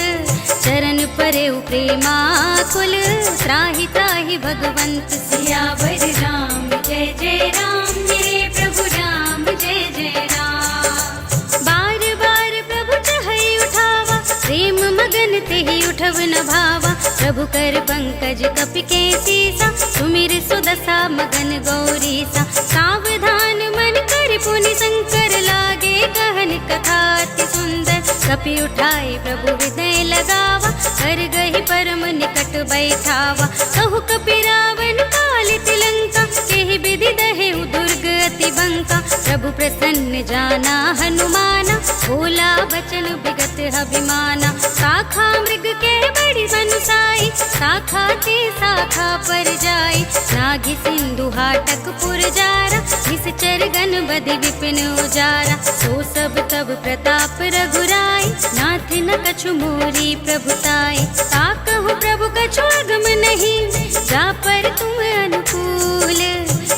चरण परेउ प्रेमाकुल, त्राहि त्राहि भगवंत। सियावर राम जय जय राम, मेरे प्रभु राम जय जय राम। बार बार प्रभु चहई उठावा, प्रेम मगन तेहि उठव न भावा। प्रभु कर पंकज कपि के सीसा, सुमिर सुदशा मगन गौरीसा। सावधान मन कर पुनि शंकर लागे, कहन कथा अति सुंदर। कपि उठाए प्रभु हृदय लगावा, कर गहि परम निकट बैठावा। कहु कपि रावण काल तिलंका, केहि विधि दहेउ दुर्ग अति बंका। प्रभु प्रसन्न जाना हनुमाना, बोला बचन विगत अभिमाना। शाखा मृग के बड़ी बनुसाई, शाखा ते शाखा पर जाई। नाघि सिंधु हाटक पुर जारा, निश्चर गण बधि विपिन उजारा। सो सब तब प्रताप रघुराई, नाथ न कछु मोरी प्रभुताई। ताकहु प्रभु कछु अगम नहीं, जा पर तुम अनुकूल।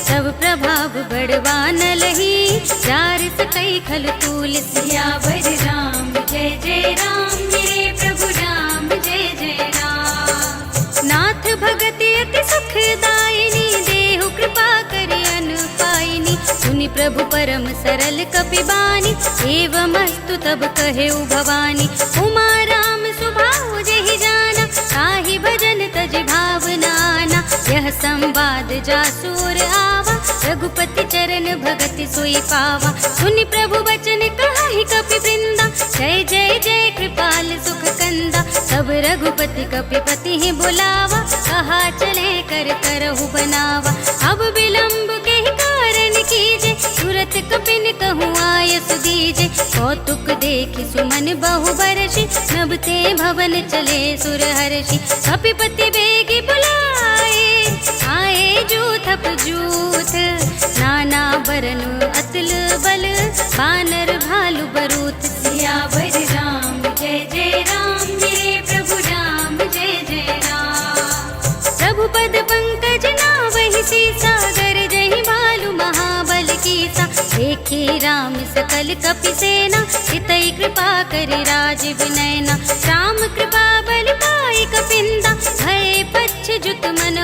तब प्रभाव बड़वान लही, जार सकई खल तूल। सियावर राम जय जय राम, मेरे प्रभु राम जय जय राम। नाथ भगति अति सुखदायिनी, देहु कृपा करि अनुपायिनी। सुनि प्रभु परम सरल कपि बानी, एवमस्तु तब कहेउ भवानी। उमा राम सुभाउ जेहि जाना, ताहि भजन तज भावनाना। यह संवाद जासुर आवा, रघुपति चरण भगति सोई पावा। सुनि प्रभु बचन कहाहि कपि वृंदा, जय जय जय कृपाल सुख कंदा। सब रघुपति कपिपति ही बुलावा, कहा चले कर करहु बनावा। अब विलंब के ही कारण कीजे, तुरत कपिन कहूँ आय सुदीजे। कौतुक देखि सुमन बहु बरषि, नभते भवन चले सुर हर्षि। कपिपति बेगी बुलाए, आए जूथप जूथ। नाना बरन अतुल बल, बानर भालु बरूथ। सियावर राम जय जय राम, मेरे प्रभु राम जय जय राम। प्रभु पद पंकज नावहि सीसा, गर जहि भालु महाबल कीसा। देखे राम सकल कपि सेना, चितई कृपा करि राज विनयना। राम कृपा बल पाई कपिंदा,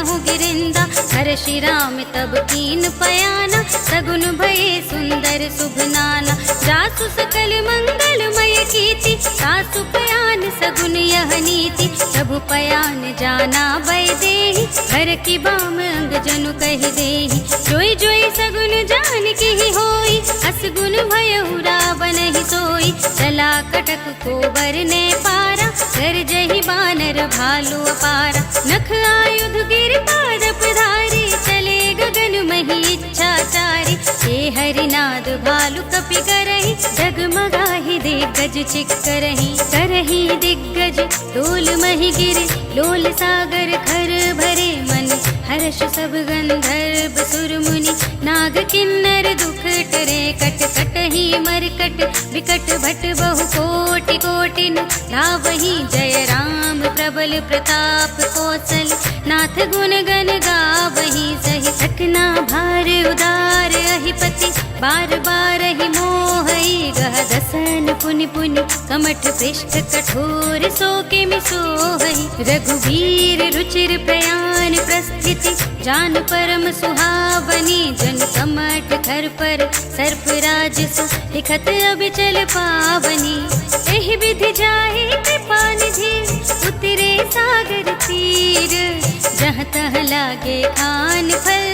कहूँ गिरिंदा। हर श्री राम तब कीन पयाना, सगुन भये सुंदर शुभ नाना। जासु सकल मंगलमय कीर्ति, सासु पयान सगुन यह नीति। प्रभु पयान जाना बै देहि, घर की बाम अंग जनु कहि देहि। जोई जोई सगुन जान की होई, असगुन भयउ रावण ही सोई। चला कटक को बरने पारा, कर जहि बानर भालु अपारा। नख आयुध गिर पादप धारी, चले गगन मही इच्छाचारी। हे हरिनाद भालु कपि करहि, जगमगाहि दिग्गज चिक्करहि। करहि दिग्गज डोल मही गिरे, लोल सागर खर भरे मन। हर्ष सब गंधर्व सुर मुनि, नाग किन्नर दुख टरे। कट कटहि मरकट विकट भट बहु कोटि कोटिन। गावहि जय राम प्रबल प्रताप कौशल, नाथ गुण गण गावहि सहि। सकना भार उदार अहिपति, बार बार ही मोहई। गह दसन पुनि पुनि, कमठ पृष्ठ कठोर सो के मिसोहई। रघुवीर रुचिर प्रयाण प्रस्थिति, जान परम सुहावनी। जन कमठ खर पर सर्प राज सो, लिखत अबिचल पावनी। एहि विधि जाहि कृपा निधि, उतरे सागर तीर। जहाँ तह लागे खान फल,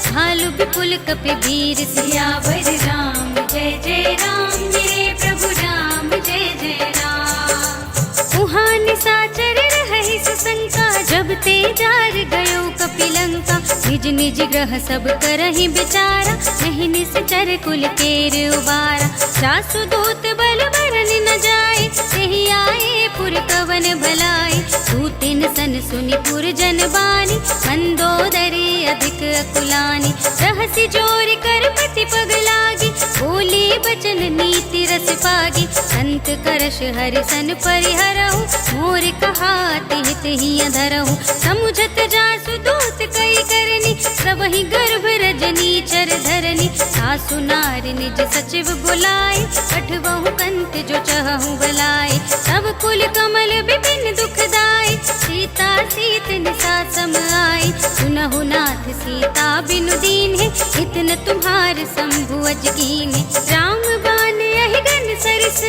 भालु विपुल कपि वीर। सियावर राम जय जय राम, मेरे प्रभु राम जय जय राम। उहाँ निशाचर रहहि सुशंका, जब ते जार गयो कपिलंका। निज निज ग्रह सब करहि विचारा, नहीं निश्चर कुल केर उबारा। सासु दूत बल बरन न जाए, तेहि आए पुर कवन भलाई। सूतिन सन सुनि पुर जन बानी, मंदोदरी अधिक अकुलानी। रहसि जोर कर पति पग लागी, बोली बचन नीति रस पागी। संत करश हरि सन परिहरहु, मोर कहाति हित ही धरहु। समुझत जासु दूत कई करनी, सबहि गर्भ रजनी चर धरनी। सासु नार निज सचिव बुलाए, पठवहु कंत जो चहु बलाए। सब कुल कमल विपिन दुखदाई, सीता सीत निसा सम आई। सुनहु नाथ सीता बिनु दीन्हे, इतन तुम्हार शंभु अजगीने। राम बान यहि गन सरिस,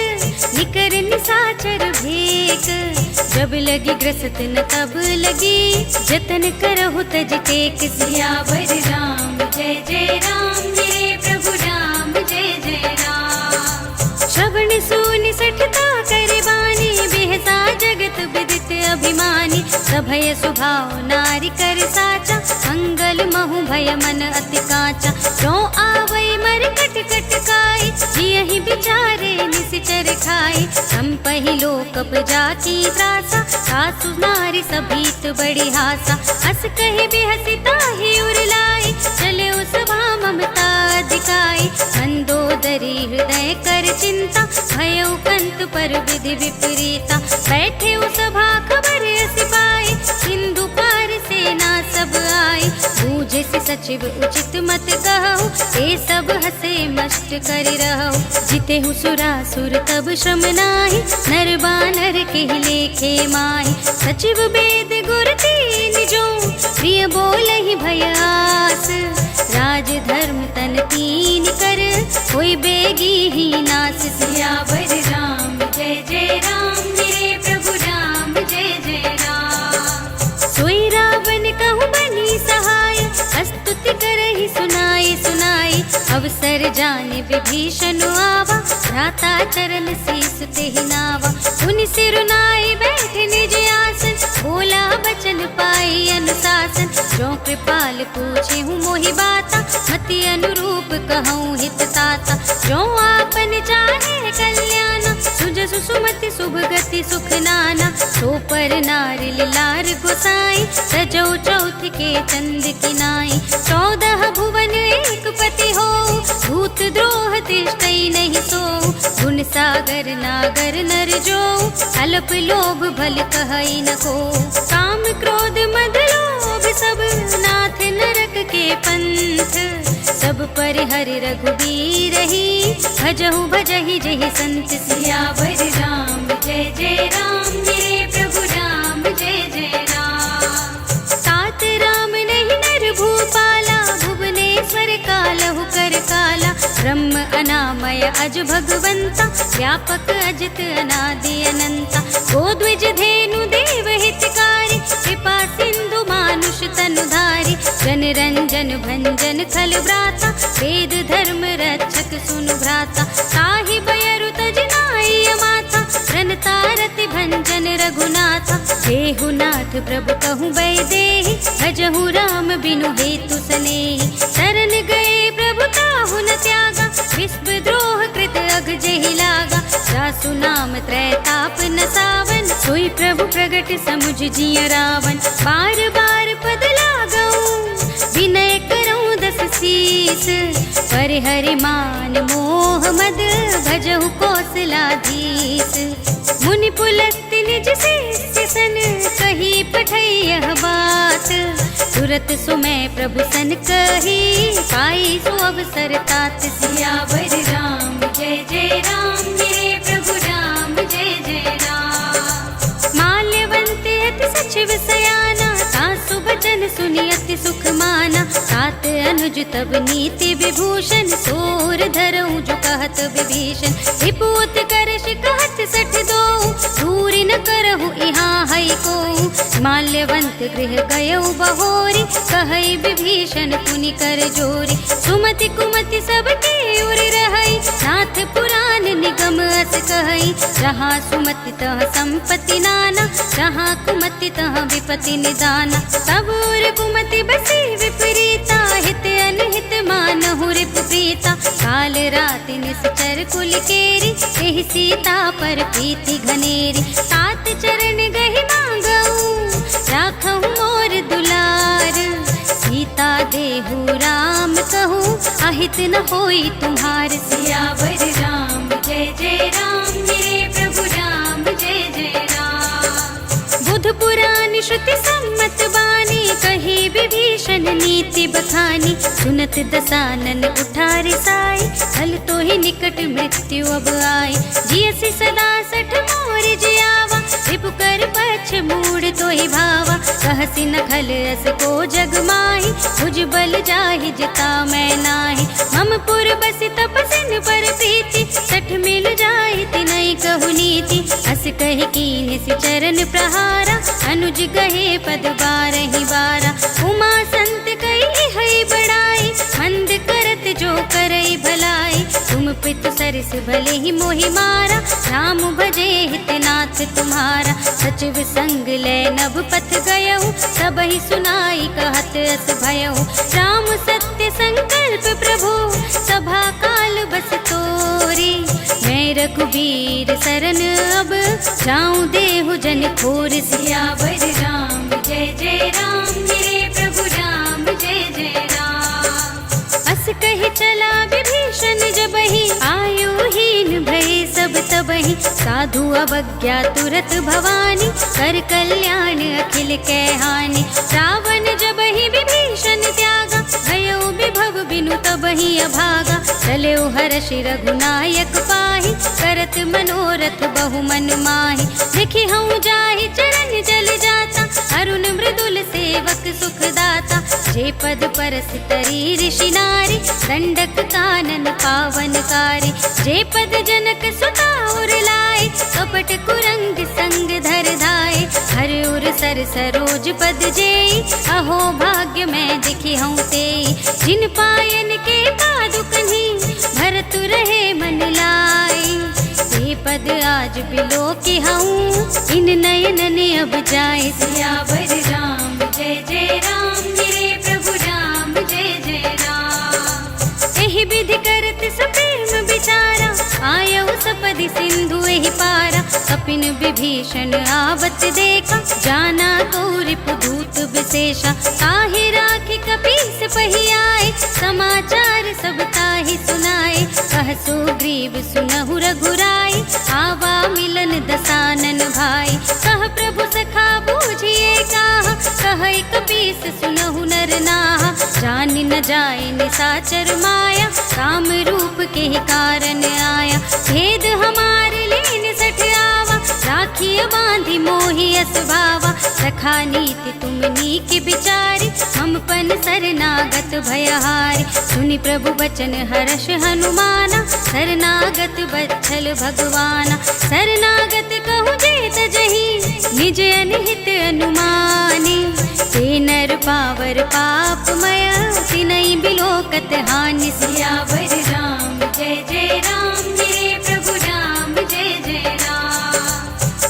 निकर निसाचर भेक। जब लगी ग्रसत न तब लगी, जतन करहु तज टेक। सियावर राम जय जय राम, मेरे प्रभु राम जय जय राम। श्रवण सुनि सठता कर बानी, बेहसा जगत विदित अभिमानी। सभय सुभाव नारी कर साचा, मंगल महु भय मन अति काचा। जो आवै मर कट कट काई, जियहि बिचारे निसिचर खाई। हम पहिलो कप जाकी त्रासा, सासु नारी सभीत बड़ी हासा। हस कहि बेहसी ताहि उरलाई, चले सभा ममता दिखाई। मंदोदरी हृदय कर चिंता, भयउ कंत पर विधि विपरीता। बैठे सभा खबर सिपाही, सिंधु पार सेना सब आई। बूझे से सचिव उचित मत कहु, ते सब हसे मस्त कर रहु। जिते सुरासुर तब श्रम नाही, नर बानर के लेखे माही। सचिव वेद गुर तीन जो, प्रिय बोलहि भय आस। राज धर्म तन तीन कर, होई बेगी ही नास। सियावर राम जय जय राम, मेरे प्रभु राम जय जय राम। सोई रावण कहु बनी सहाय, स्तुति करहि सुनाई सुनाई। अवसर जाने विभीषण आवा, भ्राता चरण शीस तेहि नावा। उनि सिरुनाई बैठे निज आसन, बोला बचन पाई अनुशासन। जो कृपाल पूछे हूँ मोहि बाता, मति अनुरूप कहूँ हित ताता। जो आपन चाहे कल्याण, सुजसु सुमति शुभ गति सुख नाना। सो पर नारी लार गोसाई, सजौ चौथ के चंद की नाई। 14 भुवन एक पति हो, भूत द्रोह तिष्ठई नहीं सो। गुण सागर नागर नर जो, अल्प लोभ भल कहई न को। काम क्रोध मद लोभ सब, नाथ नरक के पंथ। सब पर हरि रघुबीर ही, भजहु भजहि जहि संत। सियावर राम जय जय राम, मेरे प्रभु राम जय जय राम। तात राम माया अज भगवंता, व्यापक अजित अनादि अनंता। गोद्विज धेनु देव हितकारी, कृपा सिंधु मानुष तनुधारी। जन रंजन भंजन खल व्राता, वेद धर्म रक्षक सुनु भ्राता। ताहि बयरु तज नाई माता, रनतारति भंजन रघुनाथा। देहु नाथ प्रभु कहूँ बैदेहि, भजहु राम बिनु हेतु सनेहि। शरण गए प्रभु ताहु न त्यागा, विश्व द्रोह कृत अघ जेहि लागा। जासु नाम त्रैताप न सावन, सोई प्रभु प्रगट समुझ जिय रावण। बार बार पद लागऊं, विनय करऊं दस शीस। पर हरि मान मोह मद, भजहु कौशलाधीश। मुनि पुलस्त्य निज शिष्य सन, कही पठई यह बात। तुरत सुमय प्रभु सन कही, पाई सो अवसर तात। सियावर राम जय जय राम, मेरे प्रभु राम जय जय राम। माल्यवंत अति सचिव सयाना, सासु बचन सुनि अति सुख माना। सात अनुज तब नीति विभूषण, सोर धरऊं जो कहत विभीषण। विपूत करश कहत सठ दो, दूरि न करहु इहाँ हई को। माल्यवंत गृह गयऊ बहोरी, कहई विभीषण पुनि कर जोरी। सुमति कुमति सबके उर रहई, नाथ पुराण निगम अस कहई। जहाँ सुमति तह संपत्ति नाना, जहाँ कुमति तह विपत्ति निदाना। सब उर कुमति बसी विपरीता, हित अनहित मानहु रिपु प्रीता। काल राति निश्चर कुल केरी, एहि सीता पर प्रीति घनेरी। तात चरण गहि मांगऊं, राखहु मोर दुलार। सीता देहु राम कहूँ, अहित न होई तुम्हार। सियावर राम जय जय राम, मेरे प्रभु राम जय जय राम। बुध पुराण श्रुति सम्मत बानी, कही विभीषण नीति बखानी। सुनत दसानन उठार साई, हल तो ही निकट मृत्यु अब आई। जियसि सदा सठ मोर जियावा, रिपु कर पछ मूड तो ही भावा। कहसि न खल अस को जग माही, भुज बल जाहि जिता मैं नाही। मम पुर बसि तपसिन पर प्रीति, सठ मिल जाहि तिनहि कहु नीति। अस कहि कीन्हि सि चरण प्रहारा, अनुज गहे पद बारहि बारा। उमा संत कही हई बड़ाई, मंद करत जो करई भलाई। तुम पितु सरस भले ही मोहि मारा, राम भजे हितनाथ तुम्हारा। सचिव संग ले नभ पथ गयऊ, सबहि सुनाई कहत अस भयऊ। राम सत्य संकल्प प्रभु, सभा काल बस तोरी। मैं रघुबीर सरन अब, जाऊं देहु जन खोर। सियावर राम जय जय राम, मेरे प्रभु राम जय जय राम। अस कहि चला विभीषण जबहि, आयुहीन भय सब तबहि। साधु अवज्ञा तुरत भवानी, कर कल्याण अखिल कै हानि। रावण जबहि विभीषण त्यागा, भयउ विभव बिनु तबहि अभागा। चलेउ हर्षि रघुनायक पाहि, करत मनोरथ बहु मन माहि। देखि हऊँ जाहि चरण जल जाता, अरुण मृदुल सेवक सुखदाता। जे पद परस तरी ऋषि नारी, दंडक कानन पावनकारी। जे पद जनक सुता उर लाए, कपट कुरंग संग धर धाए। हर उर सर सरोज पद जेई, अहो भाग्य मैं दिखि हूँ तेई। जिन पायन के पादुकन्हि, भरत रहे मन लाई। ते पद आज बिलो के हूँ, इन नयन ने अब जाए। सियावर राम जय जय राम, मेरे प्रभु राम जय जय राम। एहि विधि करत सप्रेम विचारा, आयऊ सपदि सिंधु एहि पारा। कपिन विभीषण आवत देखा, जाना को रिपुदूत विशेषा। ताहि राखि कपीस पहि आए, समाचार सब ताहि सुनाए। कह सुग्रीव सुनहु रघुराई, आवा मिलन दसानन भाई। कह प्रभु सखा बूझिए काहा, कहै कपीस सुनहु नर नाहा। जानि न जाए निसाचर माया, काम रूप के कारण आया। भेद हमारे लेन सठ आवा, राख राखिय बांधि मोहि असभावा। सखा नीति तुम नीक बिचारी, हमपन शरणागत भयहारी। सुनि प्रभु बचन हर्ष हनुमाना, शरणागत बत्सल भगवाना। शरणागत कहूँ जेत जही, निज अनहित अनुमानी। ते नर पावर पापमय, तिनहि बिलोकत हानि। सियावर राम जय जय राम, मेरे प्रभु राम जय जय राम।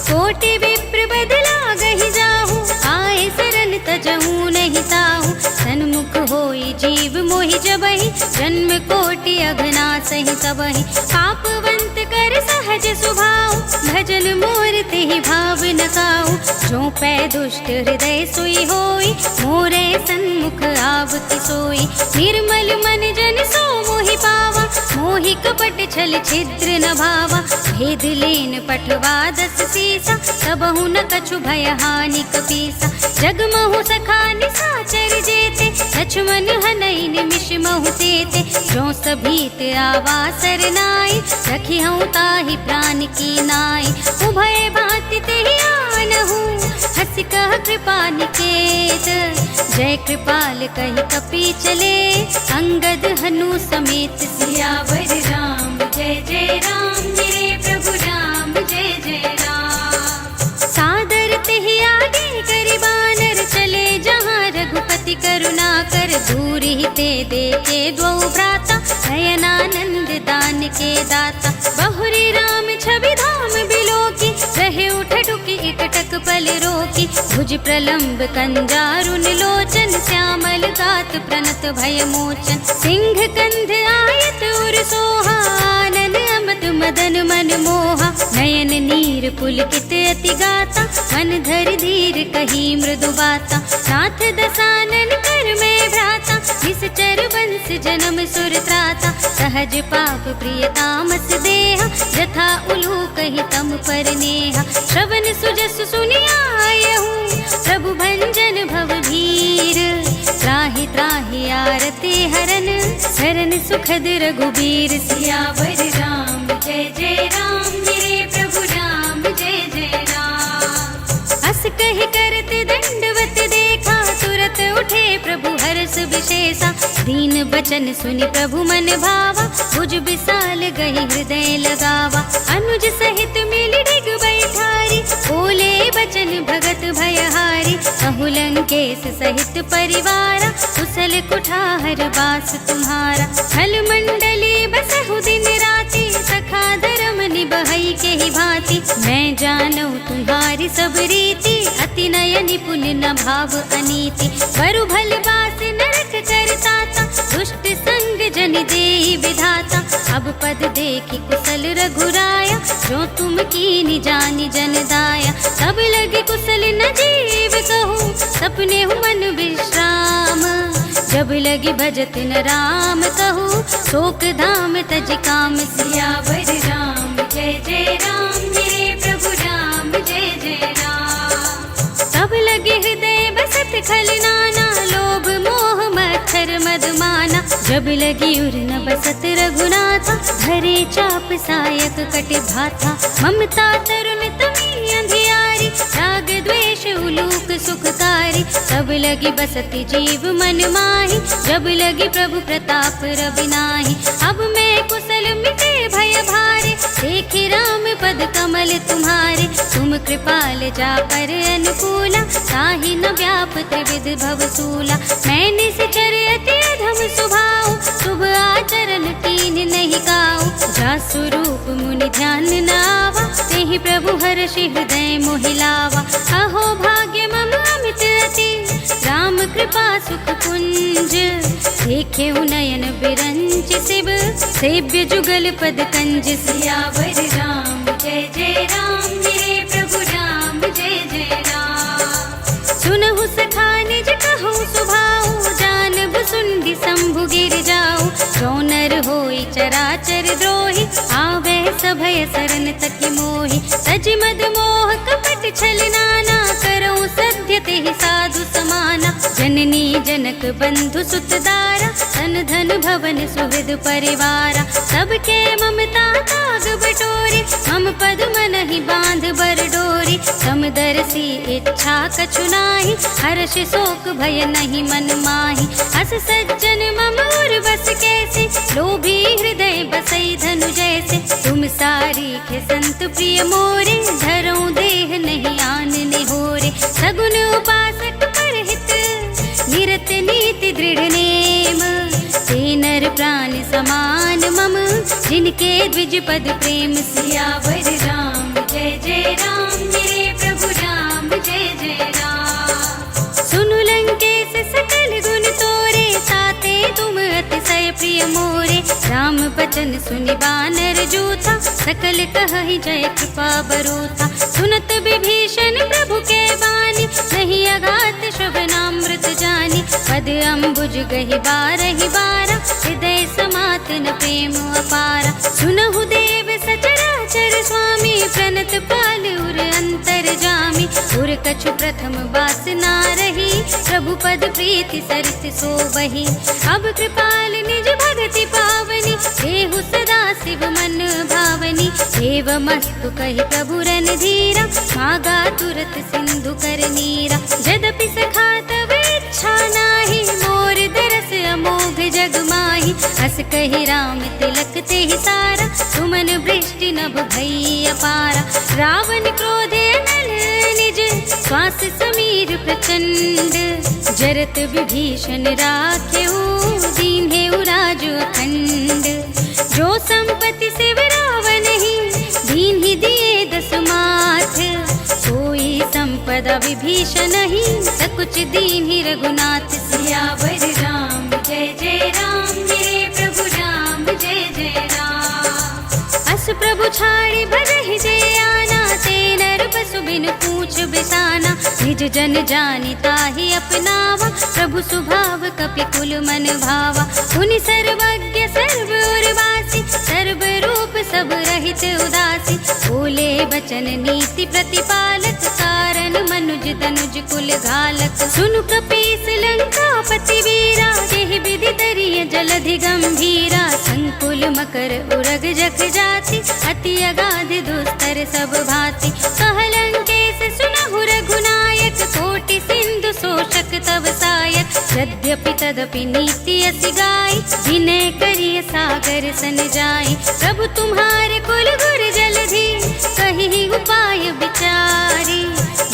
कोटि विप्र बदला गहि जाहू, आए शरण तजहू नहीं ताहू। सन्मुख होई जीव मोहि जबहि, जन्म कोटि अघना सहि सबहि। पापवंत कर सहज सुभाऊ, भजन मोर तेहि भाव न काऊ। जो पै दुष्ट हृदय सोई होई, मोरे सन्मुख आवति सोई। निर्मल मन जन सो मोहि पावा, मोहि कपट छल छिद्र न भावा। भेद लेन पठवा दस सीसा, सबहु न कछु भय हानि कपीसा। जगमहु सखा निसाचर जेते, लक्ष्मण हनई निमिष महु तेते। जो सभीत आवा सरनाई, रखिहउँ ताहि प्राण की नाई। उभय भांति तेहि आनहु, हँसि कह कृपा निकेत। जय कृपाल कहि कपि चले, अंगद हनु समेत। सियावर राम जय जय राम, मेरे प्रभु राम जय जय राम। सादर तेहि आगे करि बानर, चले जहाँ रघुपति करुणा कर। दूर ही ते देखे द्वौ भ्राता, नयनानंद दान के दाता। बहुरी राम छवि धाम बिलोकी, रहे उठडुकि एकटक पल रोकी। भुज प्रलंब कंजारुन लोचन, श्यामल गात प्रणत भय मोचन। सिंह कंध आयत उर सोहा, आनन अमत मदन मन मोहा। नयन नीर पुलकित अति गाता, मन धर धीर कही मृदु बाता। नाथ दसानन कर में भ्राता, निश्चर वंश जन्म सुर त्राता। सहज पाप प्रिय तामस देहा, जथा उलूक ही तम पर नेहा। श्रवण सुजस सुनियायहु, प्रभु भंजन भव भीर। त्राहि त्राहि आरती हरन, शरण सुखद रघुबीर। सियावर राम जय जय राम, मेरे प्रभु राम जय जय राम। अस कहि करत दंडवत देखा, तुरत उठे प्रभु हर्ष विशेषा। दीन बचन सुनि प्रभु मन भावा, भुज विशाल गहि हृदय लगावा। अनुज सहित मिलि डिग बैठारी, बोले बचन भगत भयहारी। कहु लंकेश सहित परिवारा, कुशल कुठार बास तुम्हारा। खल मंडली बसहु दिन राति, सखा धर्म निबहई के ही भांति। मैं जानू तुम्हारी सब रीति, अति नय निपुण न भाव अनीति। बरु भल बास नरक करताता, दुष्ट संग जन देहि विधाता। अब पद देखि कुशल रघुराया, जो तुम कीनि जानि जन दाया। सब लगे कुशल न जीव कहूँ, सपने हूँ मन विश्राम। जब लगी भजत न राम कहूँ, शोक धाम तज काम। सियावर राम जय जय राम, मेरे प्रभु राम जय जय राम। सब लगे हृदय बसत खल नाना, लोभ मोह मत्सर मदमाना। जब लगी उर न बसत रघुनाथा, धरे चाप सायक कट भाथा। ममता तरुण तमी अंधियारी, राग द्वेष उलूक सुखकारी। सब लगी बसती जीव मन माही, जब लगी प्रभु प्रताप रवि नाही। अब मैं कुशल मिटे भय भारे, देखि राम पद कमल तुम्हारे। तुम कृपाल जा पर अनुकूला, ताहि न व्याप त्रिविध भवसूला। मैं निश्चर अति अधम स्वभाव, शुभ आचरण कीन नहीं काऊ। जा स्वरूप मुनि ध्यान न आवा, तेहि प्रभु हर्षि हृदय मोहि लावा। अहो भाग्य मम अमित अति, राम कृपा सुख कुंज। देखे नयन बिरंच शिव, सेव्य जुगल पद कंज। सियावर राम जय जय राम, मेरे प्रभु राम जय जय राम। सुनहु सखा निज कहूँ सुभाऊ, जानब सुंदि शंभु गिर जाऊ। जो नर होई चराचर द्रोही, आवे सभय शरण तकी मोहि। तज मद मोह कपट छल नाना, करऊँ सत्य तेहि साधु समाना। जन जननी जनक बंधु सुतदारा, धन धन भवन सुहृद परिवारा। सबके ममता ताग बटोरी, मम पद मनहि बांध बर डोरी। समदर्शी इच्छा कछु नाही, हर्ष शोक भय नहीं मन माही। अस सज्जन मम उर बस कैसे, लोभी हृदय बसई धनु जैसे। तुम सारीखे संत प्रिय मोरे, धरऊं देह नहीं आन निहोरे। सगुन उपासक परहित, निरत नीति दृढ़ नेम। ते नर प्राण समान मम, जिनके द्विज पद प्रेम। सियावर राम जय जय राम, मेरे प्रभु राम जय जय राम। सुनु लंकेश सकल गुण तोरे, ताते तुम अतिशय प्रिय मोरे। राम बचन सुनि बानर जूथा, सकल कहहि जय कृपा बरूथा। सुनत विभीषण प्रभु के बानी, नहीं अघात श्रवणामृत जानी। पद अम्बुज गहि बारहि बारा, हृदय समात न प्रेम अपारा। सुनहु देव सचराचर स्वामी, प्रणत पाल उर अंतर जामी। उर कछु प्रथम वासना रही, प्रभु पद प्रीति सरिस सोबहि। अब कृपाल निज भगति पावनी, देहु सदा शिव मन भावनी। एवमस्तु कहि प्रभु रणधीरा, मागा तुरत सिंधु कर नीरा। यद्यपि सखा तब इच्छा नाही, मोर दरस अमोघ जग माही। हस कहि राम तिलक तेहि सारा, सुमन वृष्टि नभ भई अपारा। रावण क्रोधे नल निज, श्वास समीर प्रचंड। जरत विभीषण राखेऊ, दीन्हेउ राज अखंड। जो संपत्ति शिव रावण ही, दीन्हि दिए दस माथ। सोई संपदा विभीषण ही, सकुच दीन्हि रघुनाथ। सियावर राम जय जय राम, मेरे प्रभु राम जय जय राम। अस प्रभु छाड़ी भजहि जे आना, ते नर पशु बिनु पूछ बिसाना। निज जन जानि ताहि अपनावा, प्रभु स्वभाव कपि कुल मन भावा। मुनि सर्वज्ञ सर्व उर्वासी, सर्व रूप सब रहित उदासी। बोले बचन नीति प्रतिपालक, कारण मनुज तनुज कुल घालक। सुनु कपीस लंकापति वीरा, जेहि विधि दरिय जलधि गंभीरा। संकुल मकर उरग जख जाति, अति अगाध दुस्तर सब भांति। कह लंकेश सुनहु रघुनायक, कोटि सिंधु शोषक तव सायक। यद्यपि तदपि नीति असि गाई, विनय करिय सागर सन जाई। प्रभु तुम्हारे कुल गुर जलधि, कहि उपाय विचारी।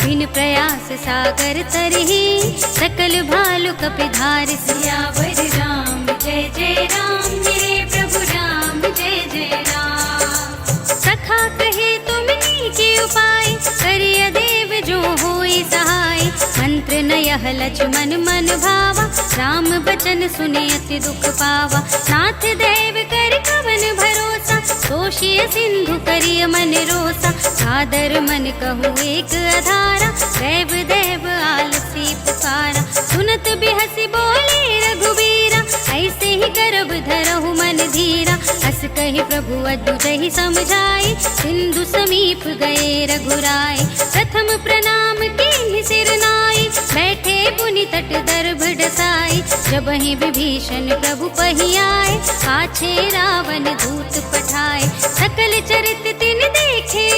बिन प्रयास सागर तरहि, सकल भालु कपि धारि। सियावर राम जय जय राम, मेरे प्रभु राम जय जय राम। सखा कहे तुम नीके उपाय, करिय देव जो होई सहाय। मंत्र नयह लक्ष्मण मन भावा, राम बचन सुने अति दुख पावा। नाथ देव कर कवन भरोसा, तोषिय सिंधु करिय मन रोसा। सादर मन कहूँ एक अधारा, देव देव आलसी पुकारा। सुनत बिहसी बोले रघुबीरा, ऐसे ही गर्भ धरहु मन धीरा। हस कहि प्रभु अद्भुतहि समझाई, सिंधु समीप गए रघुराय। प्रथम प्रणाम कीन्हि सिर नाई, बैठे पुनि तट दर्भ डसाई। जबहि विभीषण प्रभु पहि आए, पाछे रावण दूत पठाए। सकल चरित तिन देखे,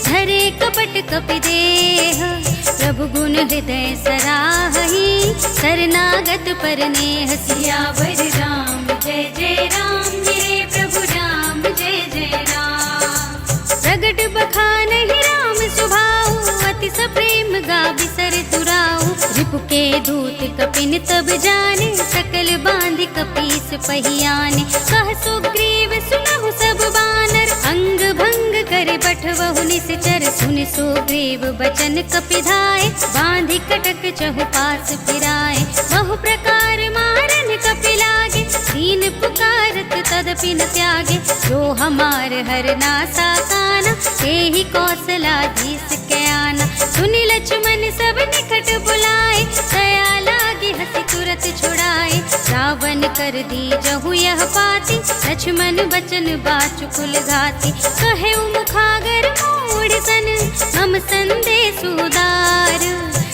धरे कपट कपि देह। प्रभु गुण हृदय सराहहि, शरणागत पर नेह। सियावर राम जय जय राम, मेरे प्रभु राम जय जय राम। प्रगट बखानहि राम सुभाऊ, अति सप्रेम गा बिसर तुराऊ। रिपु के दूत कपिन तब जाने, सकल बांधि कपीस पहियाने। कह सुग्रीव सुनहु सब बानर, अंग भंग करे बठवहु निश्चर। सुन सुग्रीव बचन कपिधाय, बांधि कटक चहु पास फिराए। बहु प्रकार मारन कपि लागे, दीन पुकारत तदपि न त्यागे। जो हमार हरनासा काना, तेहि कौशलाधीश के आना। सुनि लक्ष्मण सब निकट बुलाए, दया लागी हंसी तुरत छुड़ाए। रावण कर दी जहु यह पाती, लक्ष्मण बचन बाचु कुल घाती। कहे मुखागर मोड़ सन, मम संदेश उदार।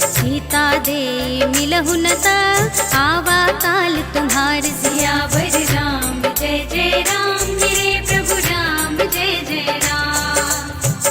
सीता दे मिलहु मिलहु न ता आवा काल तुम्हार सियावर राम जय जय राम मेरे प्रभु राम जय जय राम।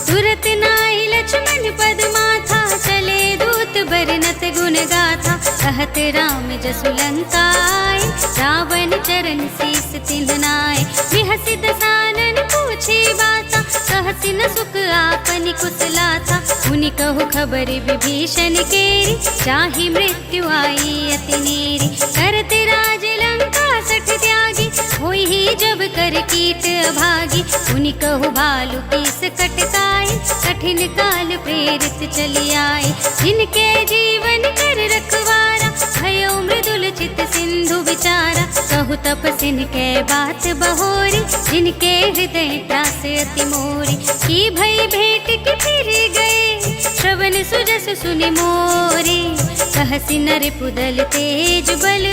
तुरत नाई लक्ष्मण पद माथा चले दूत बरनत गुण गाथा कहत राम जसु लंका आए रावण चरण शीस तिन्हनाए। बिहसि दसानन पूछे बाता कहसि न सुख आपनि कुशलाथा। मुनि कहु खबर विभीषण केरी चाहि मृत्यु आई अति नेरी। करत राज लंका सठ त्यागी होई ही जब कर कीट अभागी। मुनि कहु भालु कीस कटकाई कठिन काल प्रेरित चली आए। जिनके जीवन कर रखवारा भयो मृदुल चित सिंधु विचारा। कहु तपसिन के बात बहोरी जिनके हृदय त्रास अति मोरी। की भई भेंट के फिर गए श्रवण सुजस सुनि मोरी। कहसि नर पुदल तेज बल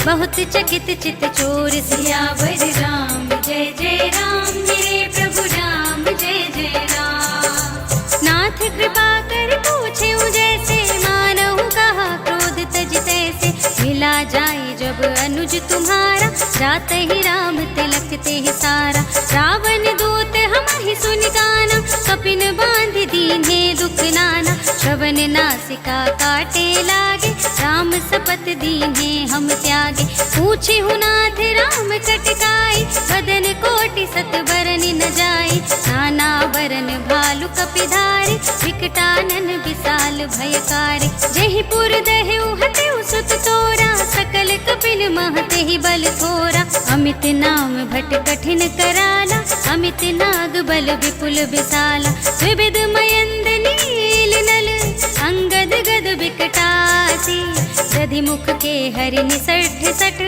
बहुत चकित चित चोर सियावर राम जय जय राम मेरे प्रभु राम जय जय राम। नाथ कृपा कर पूछे जैसे मानहु कहा क्रोध तज तैसे। मिला जाए जब अनुज तुम्हारा जात ही राम तिलक ते ही सारा। रावण दूत हमहि सुनि गाना कपिन बांध दीन्हे दुख नाना। श्रवण नासिका काटे लागे राम सपत दीन्हे हम त्यागे। पूछे हु नाथ राम कटकाई बदन कोटि सत बरन न जाए। नाना बरन भालु कपिधारी विकटानन विशाल भयकारी। जेहि पुर दहेउ हतेउ सुत तोरा सकल कपिन महते ही बल थोरा। अमित नाम भट कठिन कराला अमित नाग बल विपुल विशाला। विविध मयंद नील नल अंगद गद विकटासी। दधि मुख के हरि निसठ सठ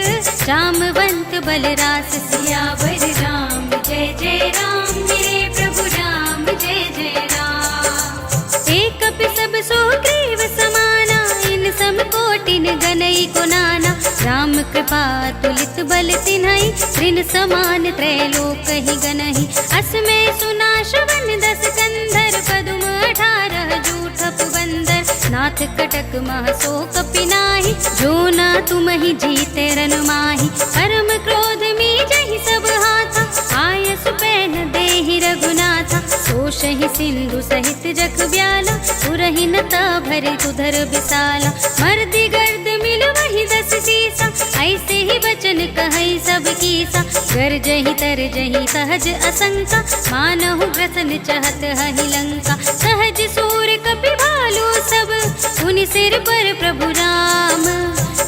जामवंत बलरास सियावर राम जय जय राम मेरे प्रभु राम जय जय राम। एक कपि सब सुग्रीव समाना इन सम कोटिन गनई को नाना। राम कृपा तुलित बल तिन्हई ऋण समान त्रैलोक ही गनहि। असमय सुना श्रवण दस कंधर पदुम 18 जूठ पुबंदर। नाथ कटक मह सो कपि नाही जो ना तुम ही जीते रन माही। परम क्रोध में जहि सब हाथा आयस पैन देहि रघुनाथा। सोषहि सिंधु सहित जग ब्याला पुरहि न ता भरि उधर विशाला। मर्दि गर्द मिल वही 10 सीसा ऐसे ही बचन कहई सब कीसा। गरजहि तरजहि सहज असंका मानहु ग्रसन चहत हहि लंका। सहज सूर कपि भालु सब उनि सिर पर प्रभु राम।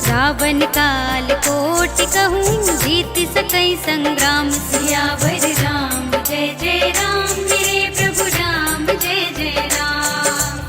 रावण काल कोटि कहूँ जीत सकई संग्राम सियावर राम जय जय राम मेरे प्रभु राम जय जय राम।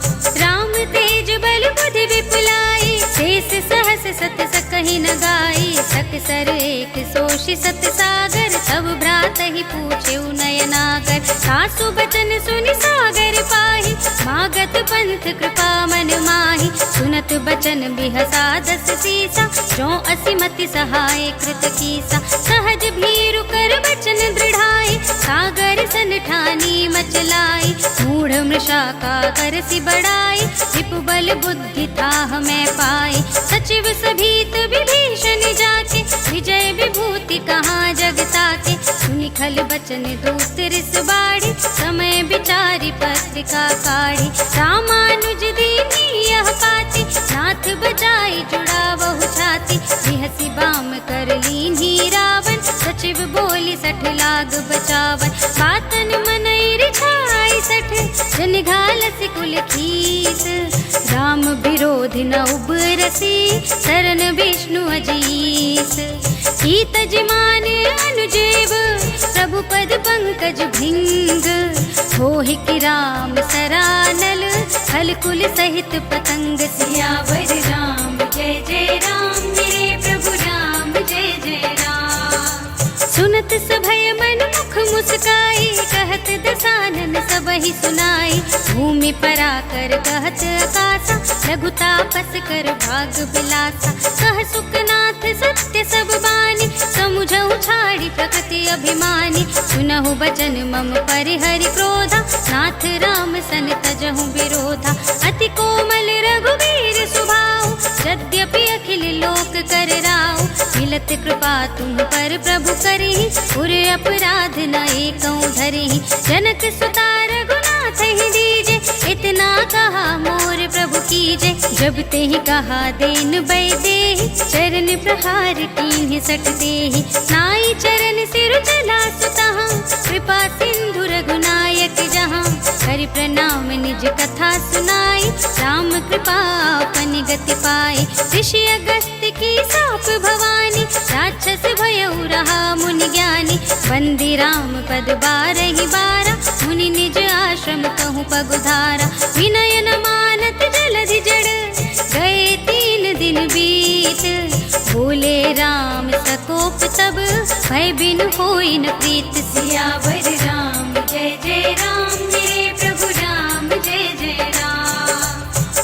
राम तेज बल बुद्धि विपुलाई शेष सहस सत सकहि न गाई। सकसर एक सोषि सत सागर सब भ्रात ही पूछे नयनागर। सासु बचन सुनि सागर पाहि मागत पंथ कृपा मन माहि। सुनत बचन बिहसा 10 सीसा जो असिमति सहाय कृत कीसा। सहज भीरु कर बचन दृढ़ाई सागर सन ठानी मचलाई। मूढ़ मृषा का करसि बड़ाई विपु बल बुद्धि ताह मैं पाई। सचिव सभीत विभीषण जाके विजय विभूति कहाँ जग ताके। सुनि खल बचन दूत रिस बाड़ी समय विचारी पत्रिका काढ़ी। रामानुज दीनी यह पाती नाथ बजाई जुड़ावहु छाती। बिहसि बाम कर लीन्ही रावण सचिव बोली 60 लाग बचावन। बातन मनई रिझाई 60 जन घालसि कुल खीस। राम विरोध न उबरसी शरण विष्णु अजीस। कीत जिमान अनुजेव प्रभु पद पंकज भिंग। होहि कि राम सरानल हल कुल सहित पतंग सियावर राम जय जय राम मेरे प्रभु राम जय जय राम। सुनत सभय मन मुख मुस्काई कहत दसानन सबहि सुनाई। भूमि पराकर कहत आकाशा लघु तापस कर भाग बिलासा। कह सुखनाथ सत्य सब बानी समुझहु छाड़ी प्रकृति अभिमानी। सुनहु बचन मम परिहरि क्रोधा नाथ राम सन तजहु विरोधा। अति कोमल रघुवीर सुभाऊ यद्यपि अखिल कर राव। मिलत कृपा तुम पर प्रभु करहि, उर अपराध न एकौ धरहि। जनक सुता रघुनाथ ही दीजे, इतना कहा मोर प्रभु कीजे। जब ते ही कहा देन बैदेहि, चरण प्रहार कीन्हि सट देहि। नाई चरण सिर चला सुतहाँ, कृपा सिंधु रघुनायक जहाँ। करि प्रणाम निज कथा सुनाई, राम कृपा अपन गति पाई। ऋषि अगस्त्य की साप भवानी, राक्षस भयउ रहा मुनि ज्ञानी। बंदी राम पद बारहि बारा, मुनि निज आश्रम कहूँ पगुधारा। विनय न मानत जलधि जड़, गए 3 दिन बीत। बोले राम सकोप तब, भय बिनु होई न प्रीत। सियावर राम जय जय राम, मेरे प्रभु राम जय जय राम।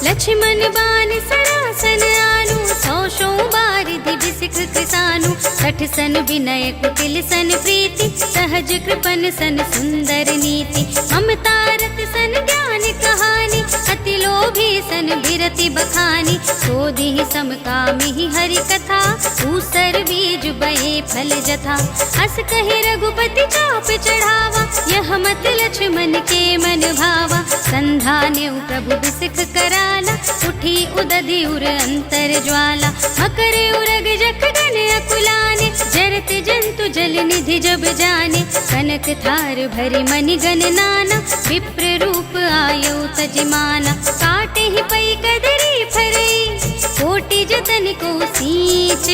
लक्ष्मण बान सरासन आनु, 100 बारिधि बिसिख किसानु। 60 सन विनय कुटिल सन प्रीति, सहज कृपन सन सुंदर नीति। ममता रत सन ज्ञान कहानी, अति लोभी सन बिरति बखानी। क्रोधि समकामि हरि कथा, ऊसर बीज बये फल जथा। अस कहि रघुपति चाप चढ़ावा, यह मत लक्ष्मण के मन भावा। संधान्यु प्रभु बिसिख कराला, उठी उदधि उर अंतर ज्वाला। मकर उरग जख गन अकुलाने, जरत जंतु जल निधि जब जाने। कनक थार भरि मनि गन नाना, विप्र रूप आयु तजमाना। काटे ही पै कदरी फरई, कोटि जतन को सींच।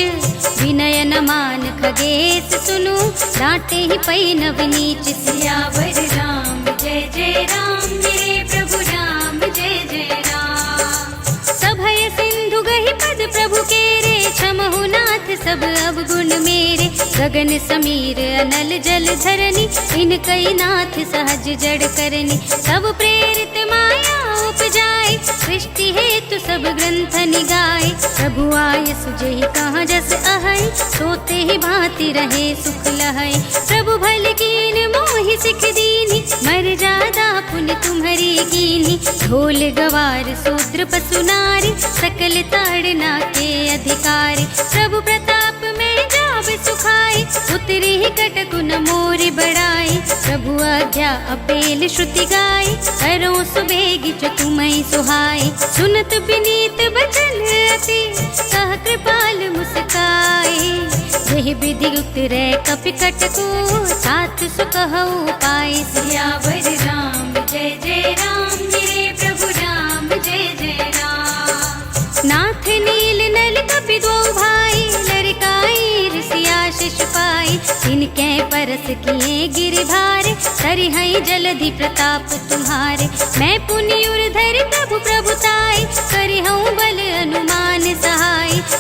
विनय न मान खगेश सुनु, डांटे ही पै नव नीच। सियावर राम जय जय राम, मेरे प्रभु राम जय जय राम। सभय सिंधु गहि पद प्रभु केरे, क्षमहु नाथ सब अवगुण मेरे। गगन समीर अनल जल धरनी, इनकई नाथ सहज जड़ करनी। सब प्रेरित माया उपजाए, सृष्टि हेतु सब ग्रंथ निगाए। प्रभु आय सुजहि कहाँ जस अहै, सोते ही भांति रहे सुख लहै। प्रभु भल कीन मोहि सिख दीनी, मर जादा पुन तुम्हरी कीनी। ढोल गवार शूद्र पशु नारी, सकल ताड़ना के अधिकारी। प्रभु प्रताप में जाब सुखाई, उतरी ही कटकु न मोरि बड़ाई। प्रभु आज्ञा अपेल श्रुति गाई, करो सुबेगी जो तुम्हें सुहाई। सुनत विनीत बचन अति, कह कृपाल मुस्काए। यह विधि उतरे कपि कटकु, सात सुकहु पाए। सियावर राम जय जय राम, मेरे प्रभु राम जय जय राम। नाथ नील नल कपि दो भाई, लड़काई ऋषि आशीष पाई। इनके परस किए गिरधारे, सरिहै जलधि प्रताप तुम्हारे। मैं पुनि उर्धर प्रभु प्रभुताई, करिहूँ बल अनुमान सहाय।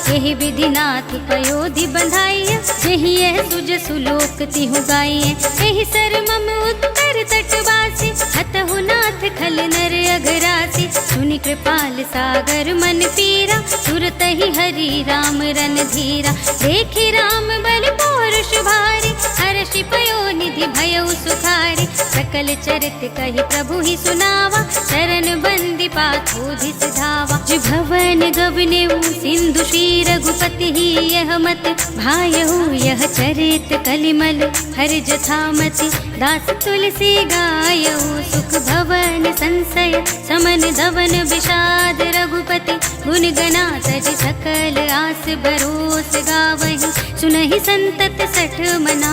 यही विधि नाथ पयोधि बंधाइय, जही यह सुज सुलोक तिहु गाइय। यही सर मम उत्तर तटवासी, हतहु नाथ खल नर अघरासी। सुनि कृपाल सागर मन पीरा, तुरत ही हरि राम रन धीरा। देखि राम बल पौरुष भारी, हर्षि पयो निधि भयउ सुखारी। सकल चरित कहि प्रभु ही सुनावा, शरण बंदी पाथोधि सिधावा। भवन गवनेऊ सिंधु श्री रघुपति ही, यह मत भायहु यह चरित कलिमल हर जथामति। दास तुलसी गायहु, सुख भवन संशय समन धवन विषाद। रघुपति गुण गना तज सकल आस भरोस गावहि। सुनहि संतत सठ मना,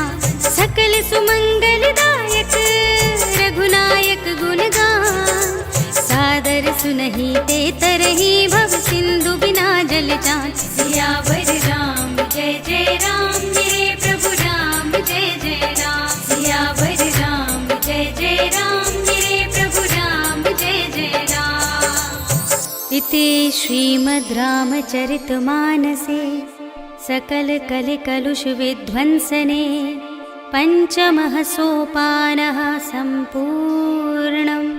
सकल सुमंगल दायक। रघुनायक गुण गान, सादर सुनहि ते तरहि। भव सिंधु बिना जल जाच। सियावर राम जय जय राम, मेरे प्रभु राम जय जय राम। सियावर राम जय जय राम, मेरे प्रभु राम जय जय राम। इति श्रीमद् रामचरितमानसे सकल कलि कलुष विध्वंसने, पंचमः सोपानः सम्पूर्णम्।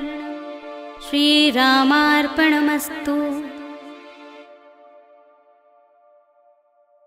श्रीरामार्पणमस्तु।